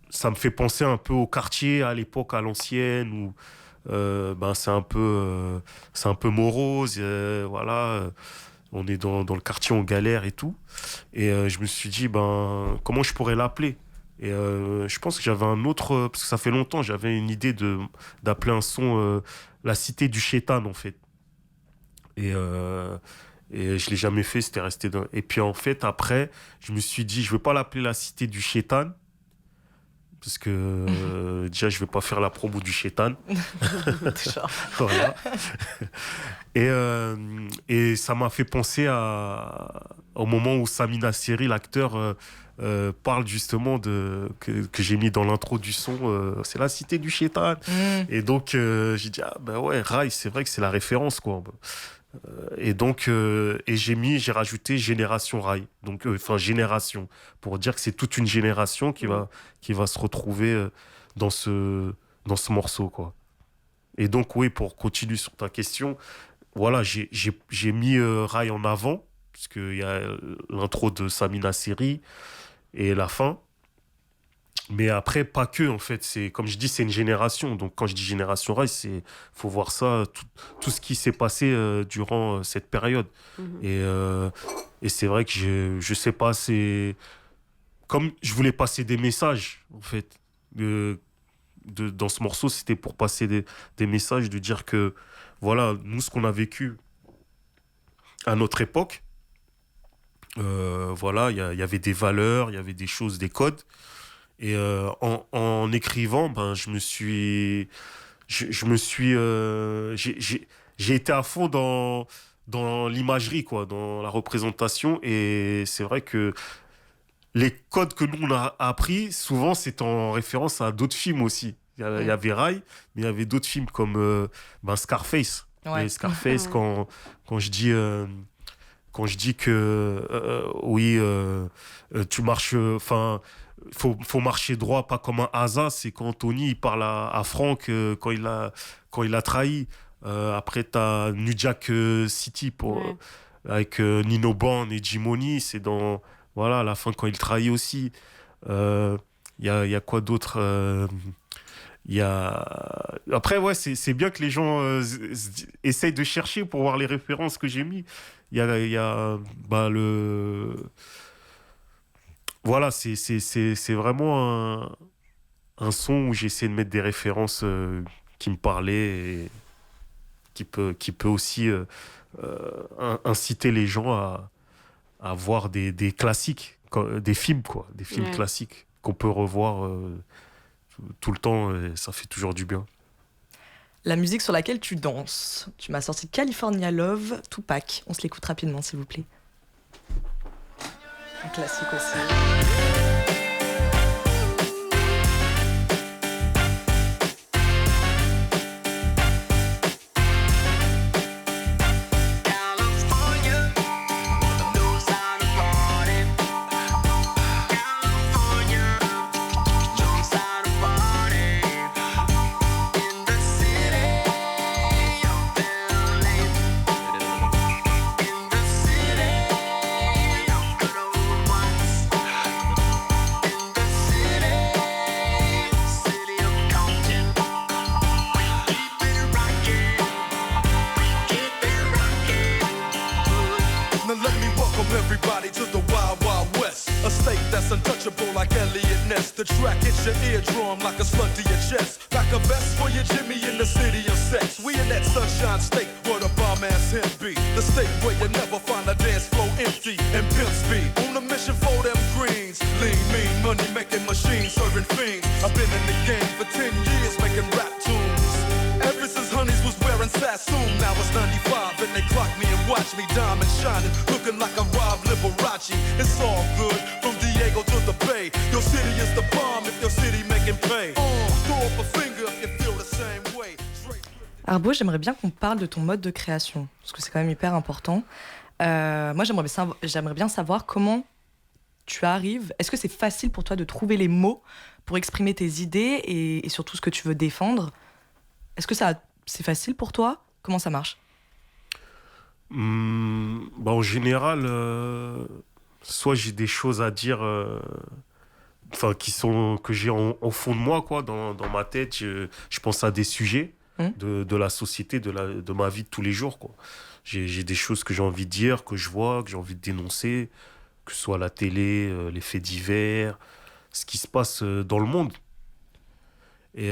ça me fait penser un peu au quartier à l'époque, à l'ancienne, où c'est un peu morose, voilà, on est dans le quartier, on galère et tout. Et je me suis dit, comment je pourrais l'appeler? Et je pense que j'avais un autre, parce que ça fait longtemps, j'avais une idée d'appeler un son La Cité du Chétan, en fait. Et Et je l'ai jamais fait, c'était resté dans... Et puis en fait, après, je me suis dit, je veux pas l'appeler la cité du Chétan, parce que déjà, je vais pas faire la promo du Chétan. Voilà. Et ça m'a fait penser au moment où Samina Seri, l'acteur, parle justement que j'ai mis dans l'intro du son, c'est la cité du Chétan. Et donc, j'ai dit, ah ben ouais, Rai, c'est vrai que c'est la référence, quoi. Et donc, j'ai rajouté Génération Rai. Donc, enfin, génération, pour dire que c'est toute une génération qui va se retrouver dans ce morceau, quoi. Et donc, oui, pour continuer sur ta question, voilà, j'ai mis Rai en avant, puisqu'il y a l'intro de Samina Seri et la fin. Mais après, pas que, en fait. Comme je dis, c'est une génération. Donc, quand je dis génération Rai, faut voir ça, tout ce qui s'est passé durant cette période. Et c'est vrai que je sais pas, c'est... Comme je voulais passer des messages, en fait, dans ce morceau, c'était pour passer des messages, de dire que, voilà, nous, ce qu'on a vécu à notre époque, voilà, il y avait des valeurs, il y avait des choses, des codes. Et en écrivant, ben, j'ai été à fond dans l'imagerie, quoi, dans la représentation. Et c'est vrai que les codes que nous, on a appris, souvent, c'est en référence à d'autres films aussi. Il y avait Rai, mais il y avait d'autres films comme Scarface. Ouais. Et Scarface, quand je dis que, oui, tu marches... Enfin... Faut marcher droit, pas comme un Asa. C'est quand Tony il parle à Franck quand il a trahi. Après, t'as New Jack City avec Nino Born et Jimony. C'est dans, voilà, à la fin quand il trahit aussi. Il y a quoi d'autre Après, ouais, c'est bien que les gens essayent de chercher pour voir les références que j'ai mis. Il y a voilà, c'est vraiment un son où j'essaie de mettre des références qui me parlaient et qui peut aussi inciter les gens à voir des classiques, des films, quoi, des films classiques qu'on peut revoir tout le temps, et ça fait toujours du bien. La musique sur laquelle tu danses. Tu m'as sorti California Love, Tupac. On se l'écoute rapidement, s'il vous plaît. Un classique aussi. untouchable like Elliot Ness. The track hits your eardrum like a slug to your chest. Like a vest for your Jimmy in the city of sex. We in that sunshine state where the bomb ass him be. The state where you never find a dance floor empty and pimp speed. On a mission for them greens. Lean, mean, money making machines, serving fiends. I've been in the game for 10 years making rap tunes. Ever since Honeys was wearing Sassoon, now it's 95 and they clock me and watch me diamond shining, looking like a Rob Liberace. It's all good from Diego to the Bay. Your city is the bomb if your city making pay. Throw up a finger if you feel the same way. Arbo, j'aimerais bien qu'on parle de ton mode de création, parce que c'est quand même hyper important. Moi, j'aimerais bien savoir comment tu arrives. Est-ce que c'est facile pour toi de trouver les mots pour exprimer tes idées et surtout ce que tu veux défendre? Est-ce que c'est facile pour toi? Comment ça marche? En général, soit j'ai des choses à dire que j'ai au fond de moi, quoi, dans ma tête. Je pense à des sujets de la société, de ma vie de tous les jours, quoi. J'ai des choses que j'ai envie de dire, que je vois, que j'ai envie de dénoncer, que ce soit la télé, les faits divers, ce qui se passe dans le monde. Et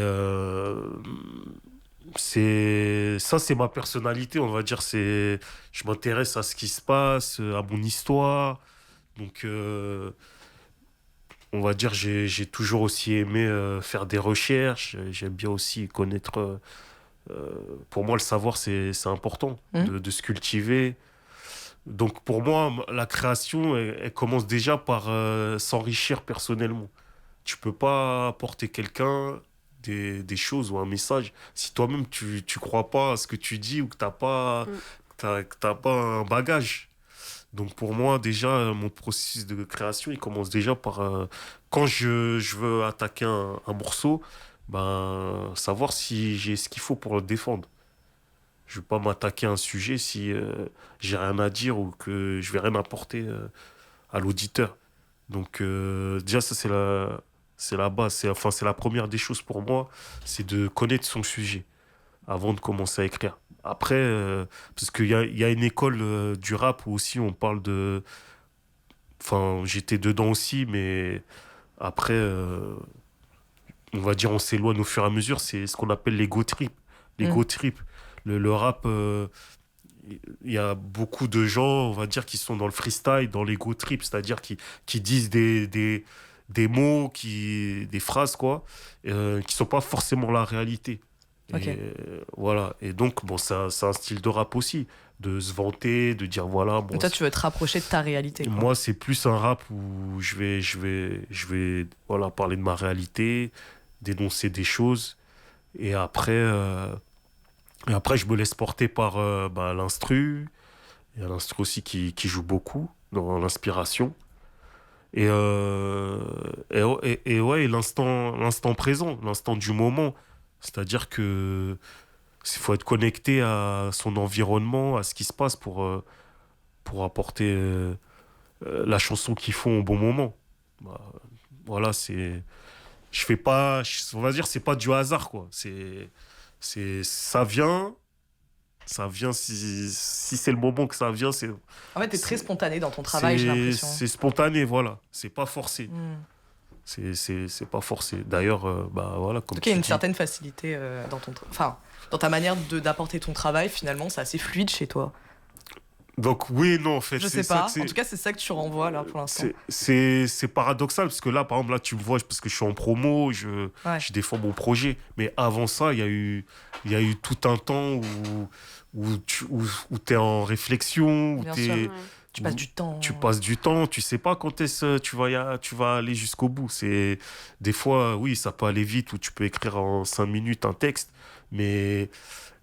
c'est ma personnalité, on va dire. Je m'intéresse à ce qui se passe, à mon histoire. Donc, on va dire, j'ai toujours aussi aimé faire des recherches. J'aime bien aussi connaître. Pour moi, le savoir, c'est important de se cultiver. Donc, pour moi, la création, elle commence déjà par s'enrichir personnellement. Tu peux pas apporter quelqu'un des choses ou un message si toi-même tu crois pas à ce que tu dis ou que t'as pas un bagage. Donc pour moi déjà mon processus de création il commence déjà par quand je veux attaquer un morceau, ben savoir si j'ai ce qu'il faut pour le défendre. Je vais pas m'attaquer à un sujet si j'ai rien à dire ou que je vais rien apporter à l'auditeur. Donc déjà ça c'est la base, c'est la première des choses pour moi, c'est de connaître son sujet avant de commencer à écrire. Après, parce qu'il y a une école du rap où aussi on parle de... Enfin, j'étais dedans aussi, mais après, on va dire on s'éloigne au fur et à mesure, c'est ce qu'on appelle l'ego trip. L'ego trip. Le rap, il y a beaucoup de gens, on va dire, qui sont dans le freestyle, dans l'ego trip, c'est-à-dire qui disent des mots, des phrases, quoi, qui sont pas forcément la réalité. Ok. Et, voilà. Et donc, bon, c'est un style de rap aussi, de se vanter, de dire voilà. Bon, Et toi, tu veux te rapprocher de ta réalité, quoi. moi, c'est plus un rap où voilà, parler de ma réalité, dénoncer des choses. Et après, je me laisse porter par l'instru. Il y a l'instru aussi qui joue beaucoup dans l'inspiration. Et ouais, et l'instant présent, l'instant du moment. C'est-à-dire que il faut être connecté à son environnement, à ce qui se passe pour apporter la chanson qu'ils font au bon moment. Bah, voilà, je fais pas, on va dire, c'est pas du hasard, quoi. Ça vient si c'est le moment que ça vient, En fait, t'es très spontané dans ton travail, j'ai l'impression. c'est spontané, voilà. C'est pas forcé. C'est pas forcé. D'ailleurs, voilà, comme Donc il y a tu une dis, certaine facilité dans ta manière d'apporter ton travail, finalement, c'est assez fluide chez toi. donc oui et non, en fait. Je sais pas, en tout cas, c'est ça que tu renvoies là pour l'instant. C'est paradoxal parce que là, par exemple, là, tu me vois parce que je suis en promo, je défends mon projet. Mais avant ça, il y a eu tout un temps où tu es en réflexion, où Bien t'es, sûr, Ouais. tu passes du temps. tu passes du temps, tu sais pas quand tu vas aller jusqu'au bout. Des fois, oui, ça peut aller vite, où tu peux écrire en 5 minutes un texte, mais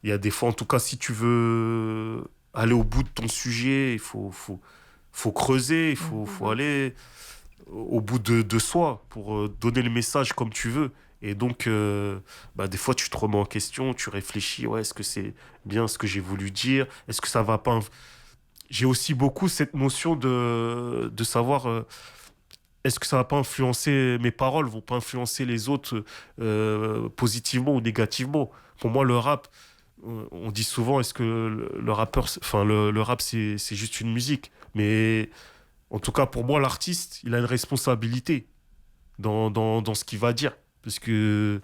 il y a des fois, en tout cas, si tu veux aller au bout de ton sujet, il faut creuser, faut aller au bout de soi pour donner le message comme tu veux. Et donc, des fois, tu te remets en question, tu réfléchis, ouais, est-ce que c'est bien ce que j'ai voulu dire? Est-ce que ça va pas... J'ai aussi beaucoup cette notion de savoir est-ce que ça va pas influencer, mes paroles vont pas influencer les autres positivement ou négativement. Pour moi, le rap, on dit souvent est-ce que le rap c'est juste une musique. Mais en tout cas, pour moi, l'artiste, il a une responsabilité dans ce qu'il va dire. Parce que,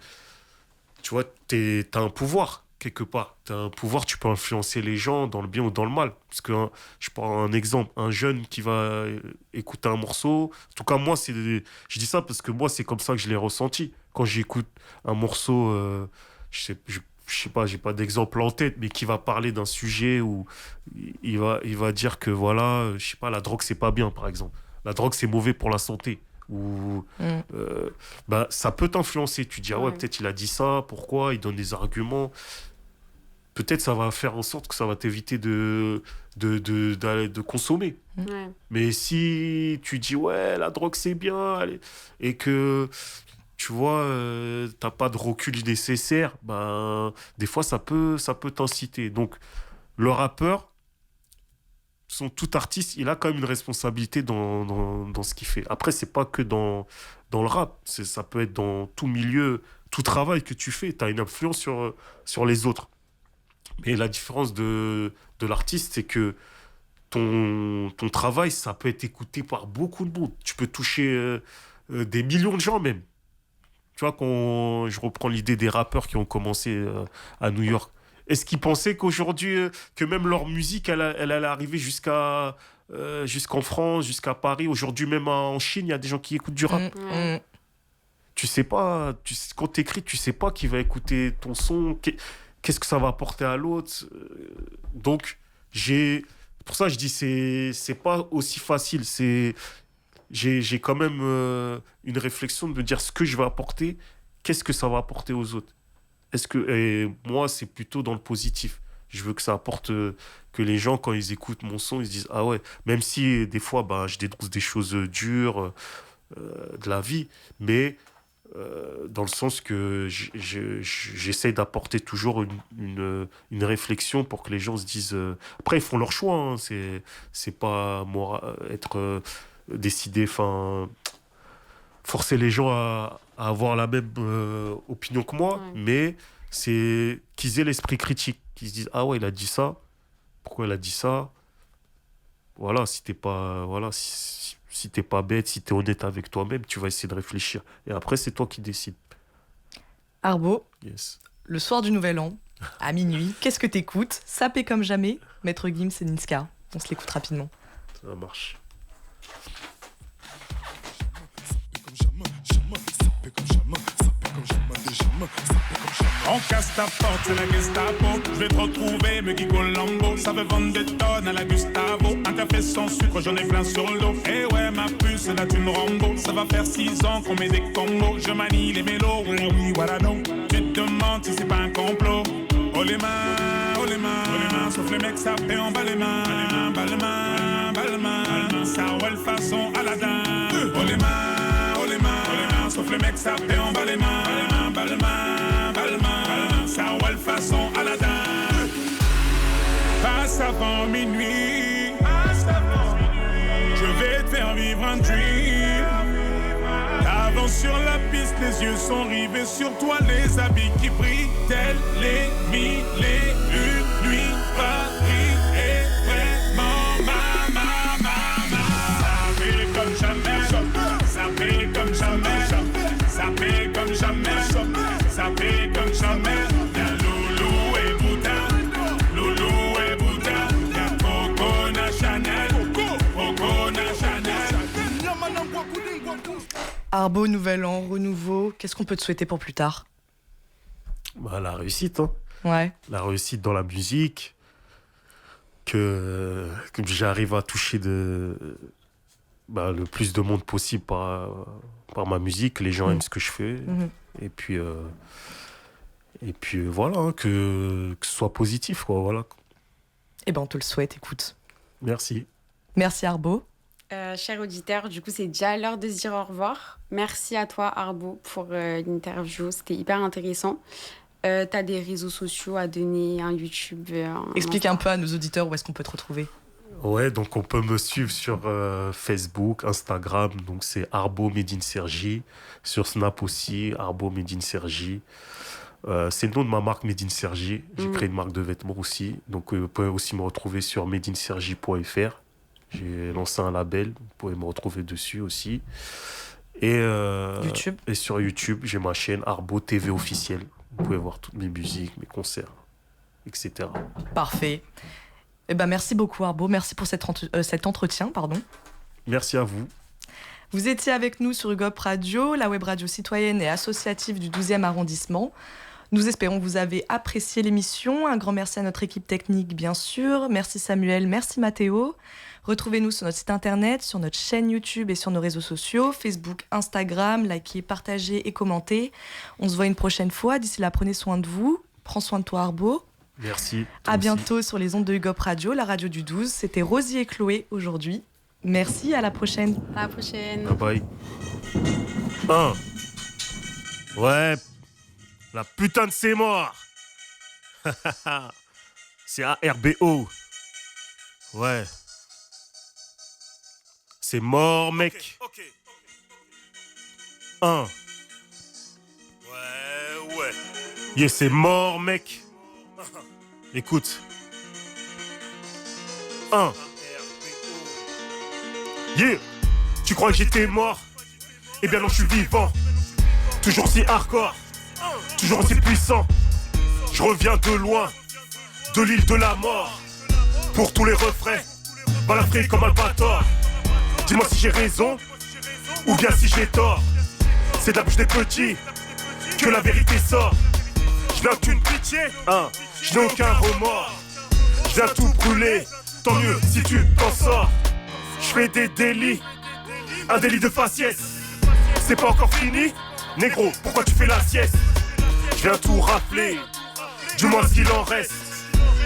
tu vois, t'as un pouvoir quelque part. T'as un pouvoir, tu peux influencer les gens dans le bien ou dans le mal. Parce que, je prends un exemple, un jeune qui va écouter un morceau. En tout cas, moi, je dis ça parce que moi, c'est comme ça que je l'ai ressenti. Quand j'écoute un morceau, je sais pas, j'ai pas d'exemple en tête, mais qui va parler d'un sujet où il va dire que voilà, je sais pas, la drogue, c'est pas bien, par exemple. La drogue, c'est mauvais pour la santé. Ou ça peut t'influencer. Tu dis, ah ouais, peut-être il a dit ça, pourquoi? Il donne des arguments. Peut-être ça va faire en sorte que ça va t'éviter de consommer. Ouais. Mais si tu dis, ouais, la drogue c'est bien, allez, et que tu vois, t'as pas de recul nécessaire, des fois ça peut t'inciter. Donc, le rappeur, tout artiste, il a quand même une responsabilité dans ce qu'il fait. Après, c'est pas que dans le rap, ça peut être dans tout milieu, tout travail que tu fais, t'as une influence sur les autres. Mais la différence de l'artiste, c'est que ton travail, ça peut être écouté par beaucoup de monde. Tu peux toucher des millions de gens même. Tu vois, quand je reprends l'idée des rappeurs qui ont commencé à New York. Est-ce qu'ils pensaient qu'aujourd'hui, que même leur musique, elle allait arriver jusqu'en France, jusqu'à Paris? Aujourd'hui, même en Chine, il y a des gens qui écoutent du rap. Tu sais pas, quand t'écris, tu sais pas qui va écouter ton son, qu'est-ce que ça va apporter à l'autre. Donc, pour ça, je dis, c'est pas aussi facile. J'ai quand même une réflexion de me dire ce que je vais apporter, qu'est-ce que ça va apporter aux autres. Et moi, c'est plutôt dans le positif. Je veux que ça apporte, que les gens, quand ils écoutent mon son, ils se disent ah ouais, même si des fois, je dénonce des choses dures de la vie, mais dans le sens que j'essaie d'apporter toujours une réflexion pour que les gens se disent. Après, ils font leur choix, hein, c'est pas être décidé, forcer les gens à avoir la même opinion que moi, mais c'est qu'ils aient l'esprit critique, qu'ils se disent ah ouais, il a dit ça, pourquoi il a dit ça. Voilà, si t'es pas bête, si t'es honnête avec toi-même, tu vas essayer de réfléchir. Et après, c'est toi qui décides. Arbo, Yes. le soir du Nouvel An, à minuit, qu'est-ce que t'écoutes? Sapé comme jamais, Maître Gims et Niska. On se l'écoute rapidement. Ça marche. On casse ta porte, c'est la Gestapo. Je vais te retrouver, me Guy Colombo. Ça veut vendre des tonnes à la Gustavo. Un café sans sucre, j'en ai plein sur le dos. Eh ouais, ma puce, là tu me Rambo. Ça va faire 6 ans qu'on met des combos. Je manie les mélos, oui, voilà non. Tu te demandes si c'est pas un complot. Oh les mains, oh les mains, oh les mains. Sauf les mecs, ça fait en bas les mains. Bas les mains, bas les mains. Ça ouais, façon Aladdin. Oh les mains, oh les mains, oh les mains. Sauf les mecs, ça fait en bas les mains. Bas les mains. Ça ouais, façon Aladdin. Passe avant minuit. Je vais te faire vivre un dream. T'avances sur la piste, les yeux sont rivés sur toi, les habits qui brillent, tels les mille et une nuits. Paris est vraiment ça fait comme jamais, ça fait comme jamais, ça fait comme jamais, ça fait comme jamais. Arbo, Nouvel An, renouveau, qu'est-ce qu'on peut te souhaiter pour plus tard? La réussite, hein. Ouais. La réussite dans la musique, que j'arrive à toucher le plus de monde possible par ma musique, les gens aiment ce que je fais, et puis voilà, hein, que ce soit positif, quoi, voilà. Eh ben, on te le souhaite, écoute. Merci. Merci Arbo. Chers auditeurs, du coup, c'est déjà l'heure de se dire au revoir. Merci à toi, Arbo, pour l'interview. C'était hyper intéressant. T'as des réseaux sociaux à donner, un YouTube. Explique un peu à nos auditeurs où est-ce qu'on peut te retrouver. Ouais, donc on peut me suivre sur Facebook, Instagram, donc c'est Arbo Made in Cergy. Sur Snap aussi, Arbo Made in Cergy. C'est le nom de ma marque Made in Cergy. J'ai créé une marque de vêtements aussi. Donc vous pouvez aussi me retrouver sur madeincergy.fr. J'ai lancé un label, vous pouvez me retrouver dessus aussi. Et YouTube. Et sur YouTube, j'ai ma chaîne Arbo TV officielle. Vous pouvez voir toutes mes musiques, mes concerts, etc. Parfait. Eh ben, merci beaucoup Arbo, merci pour cet entretien. Merci à vous. Vous étiez avec nous sur UGOP Radio, la web radio citoyenne et associative du 12e arrondissement. Nous espérons que vous avez apprécié l'émission. Un grand merci à notre équipe technique, bien sûr. Merci Samuel, merci Mathéo. Retrouvez-nous sur notre site internet, sur notre chaîne YouTube et sur nos réseaux sociaux, Facebook, Instagram. Likez, partagez et commentez. On se voit une prochaine fois. D'ici là, prenez soin de vous. Prends soin de toi, Arbo. Merci. À bientôt sur les ondes de UGOP Radio, la radio du 12. C'était Rosie et Chloé aujourd'hui. Merci, à la prochaine. À la prochaine. Bye bye. Ouais, la putain de c'est mort. C'est ARBO. Ouais. C'est mort, mec. Ok. Ouais. Yeah, c'est mort, mec. Écoute. Yeah. Tu crois que j'étais mort? Eh bien non, je suis vivant. toujours si hardcore, toujours aussi puissant. Je reviens de loin, de l'île de la mort. Pour tous les refrains, balafré comme Albator. Dis-moi si j'ai raison, ou bien si j'ai tort. C'est de la bouche des petits que la vérité sort. Je n'ai aucune pitié, je n'ai aucun remords. Je viens tout brûler, tant mieux si tu t'en sors. Je fais des délits, un délit de faciès. C'est pas encore fini, négro, pourquoi tu fais la sieste? Je viens tout rafler, du moins ce qu'il en reste.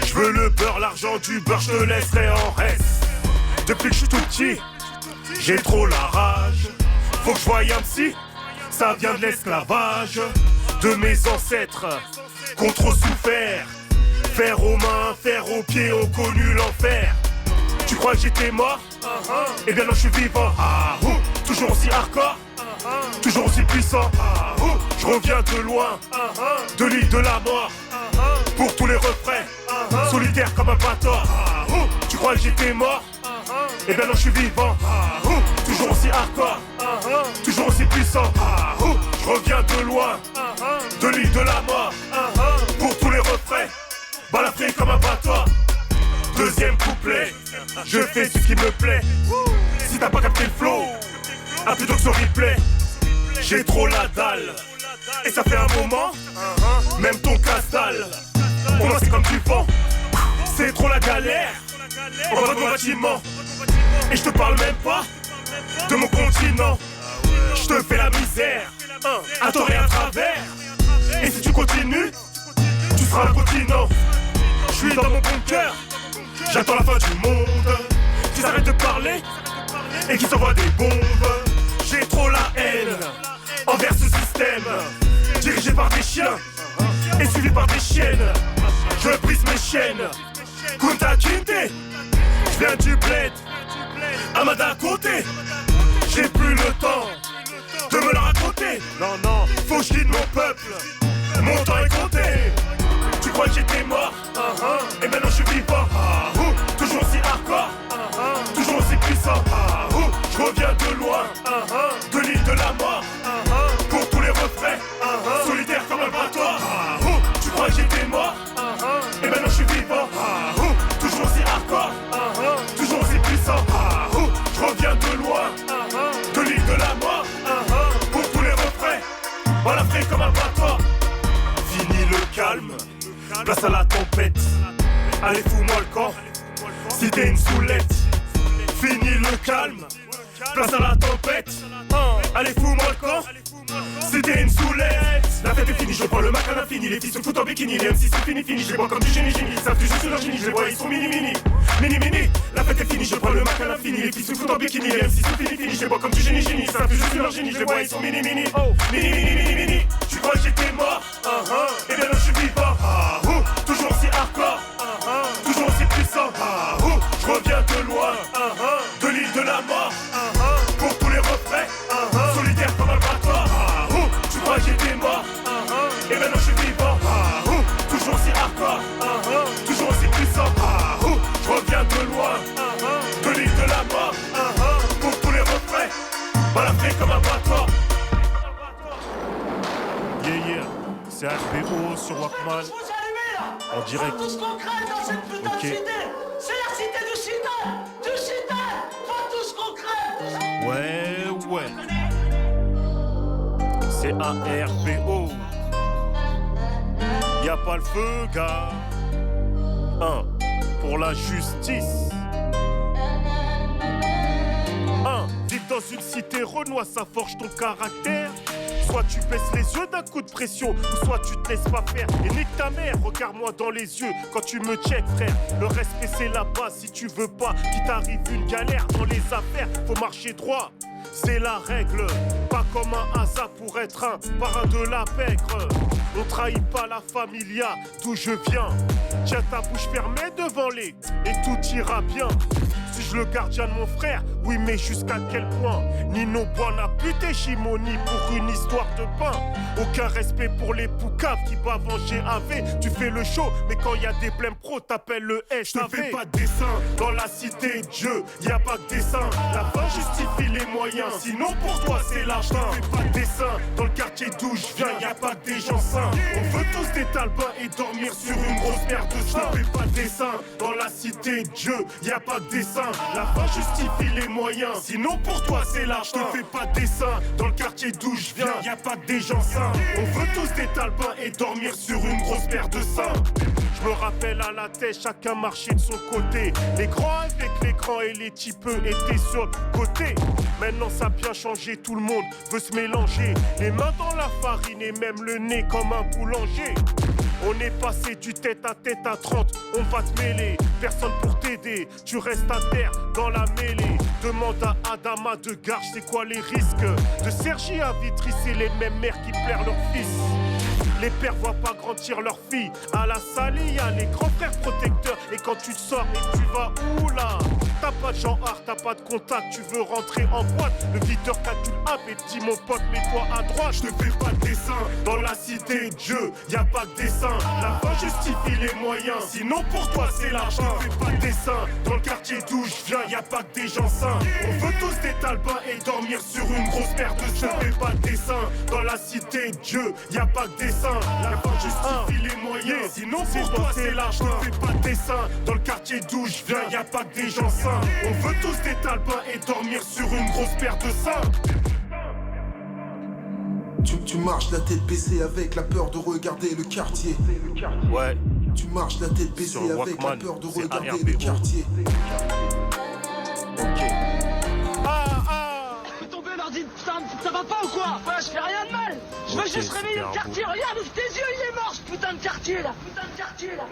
Je veux le beurre, l'argent du beurre, je te laisserai en reste. Depuis que je suis tout petit, j'ai trop la rage. Faut que je voie un psy, ça vient de l'esclavage. De mes ancêtres, qu'on trop souffert. Fer aux mains, fer aux pieds, ont connu l'enfer. Tu crois que j'étais mort? Eh bien non, je suis vivant. Toujours aussi hardcore, toujours aussi puissant. Je reviens de loin, de l'île de la mort. Pour tous les refrains, solitaire comme un bâtard. Tu crois que j'étais mort? Eh bien non, je suis vivant. Toujours aussi hardcore, toujours aussi puissant. Je reviens de loin, de l'île de la mort. Pour tous les refrains, balafré comme un bâtard. Deuxième couplet, je fais ce qui me plaît. Si t'as pas capté le flow, à plutôt que ce replay. J'ai trop la dalle, et ça fait un moment, même ton casse-dalle. Pour moi c'est comme du vent, c'est trop la galère. On va dans mon bâtiment, et je te parle même pas de mon continent. Je te fais la misère, à tort et à travers. Et si tu continues, tu seras un continent. Je suis dans mon bunker, j'attends la fin du monde. Qu'ils arrêtent de parler et qu'ils s'envoient des bombes. J'ai trop la haine envers ce système, dirigé par des chiens et suivi par des chiennes. Je brise mes chaînes, Kunta Kinte. Je viens du bled, Amada côté. J'ai plus le temps de me la raconter. Non, faut que je guide mon peuple, mon temps est compté. Tu crois que j'étais mort? Et maintenant je suis vivant. Toujours aussi hardcore, toujours aussi puissant. Je reviens de loin, de l'île de la mort. Pour tous les refrains, solitaire comme un bâtard. Tu crois que j'étais mort? Et maintenant je suis vivant. Toujours aussi hardcore, toujours aussi puissant. Je reviens de loin, de l'île de la mort. Pour tous les refrains, balafré comme un bâtard. Fini le calme, place à la tempête. Allez, fous-moi le camp, si t'es une soulette. Fini le calme, place à la tempête. Allez, fous-moi le camp, si t'es une soulette. La fête est finie, je prends le Mac à l'infini. Les filles se foutent en bikini, les MC c'est fini. Je les vois comme du génie. Ils savent que je suis leur génie, je les vois, ils sont mini. La fête est finie, je prends le Mac à l'infini. Les filles se foutent en bikini, les MC c'est fini. Je les vois comme du génie. Ils savent que je suis leur génie, je les vois, ils sont mini. Tu crois que j'étais mort? Eh bien non, je suis vivant. Toujours aussi hardcore, toujours aussi puissant. Je reviens de loin, de l'île de la mort. Pour tous les refrains, solitaire comme un bâtard. Tu crois que j'étais mort? Et maintenant je suis vivant. Toujours aussi hardcore, toujours aussi puissant. Je reviens de loin, de l'île de la mort. Pour tous les refrains, balafré comme un bâtard. Yeah, c'est HBO sur Walkman. En direct. Faut tous qu'on crève dans cette putain de cité. C'est la cité du cité. Faut tous qu'on crève. Ouais. C'est ARBO. Y'a pas le feu, gars. Pour la justice. Vivre dans une cité renois, ça forge ton caractère. Soit tu baisses les yeux d'un coup de pression, ou soit tu te laisses pas faire. Et nique ta mère, regarde-moi dans les yeux quand tu me check, frère. Le respect c'est la base, si tu veux pas qu'il t'arrive une galère dans les affaires, faut marcher droit. C'est la règle, pas comme un hasard pour être un parrain de la pègre. On trahit pas la familia d'où je viens. Tiens ta bouche fermée devant les et tout ira bien. Suis-je le gardien de mon frère? Oui, mais jusqu'à quel point? Nino Bois n'a buté Chimoni pour une histoire de pain. Aucun respect pour les poucaves qui bavent en GAV. Tu fais le show, mais quand y a des blèmes pro, t'appelles le SAV. Je te fais pas de dessin, dans la cité de Dieu, y a pas de dessin. La fin justifie les moyens, sinon pour toi c'est l'argent. Je te fais pas de dessin, dans le quartier d'où je viens, y a pas que des gens sains. On veut tous des talbins et dormir sur une grosse paire de seins. Je te fais pas de dessin, dans la cité de Dieu, y a pas de dessin. La fin justifie les moyens, sinon pour toi c'est l'argent. Je te fais pas de dessin, dans le quartier d'où je viens, y a pas que des gens sains. On veut tous des talbins et dormir sur une grosse paire de seins. Je me rappelle à la tête, chacun marchait de son côté. Les grands avec les grands et les petits peu étaient sur le côté. Maintenant ça a bien changé, tout le monde veut se mélanger. Les mains dans la farine et même le nez comme un boulanger. On est passé du tête à 30, on va te mêler. Personne pour t'aider, tu restes à terre dans la mêlée. Demande à Adama de Garges, c'est quoi les risques? De Sergi à Vitry, c'est les mêmes mères qui perdent leur fils. Les pères voient pas grandir leurs filles. À la salle, y a les grands frères protecteurs. Et quand tu te sors et tu vas où là? T'as pas de genre-art, t'as pas de contact, tu veux rentrer en boîte. Le videur t'a tout le hap et te dit mon pote mets-toi à droite. Je te fais pas de dessin, dans la cité de Dieu, y a pas de dessin. La fin justifie les moyens, sinon pour toi c'est l'argent. Je te fais pas de dessin, dans le quartier d'où je viens, y a pas que des gens sains. On veut tous des talbins et dormir sur une grosse paire de seins. Je te fais pas de dessin, dans la cité de Dieu, y a pas que des saints. La fin justifie les moyens, sinon pour toi c'est l'argent. Je te fais pas de dessin, dans le quartier d'où je viens, y a pas que des gens sains. On veut tous des talbins et dormir sur une grosse paire de seins. Tu marches la tête baissée avec la peur de regarder le quartier. Ouais. Tu marches la tête baissée avec Walkman, la peur de c'est regarder ARBO. le quartier. Ok. Fais tomber l'ordi, ça va pas ou quoi? Ouais, je fais rien de mal. Je veux Ok, juste réveiller super le quartier. Regarde, ouvre tes yeux, il est mort ce putain de quartier là. Putain de quartier là.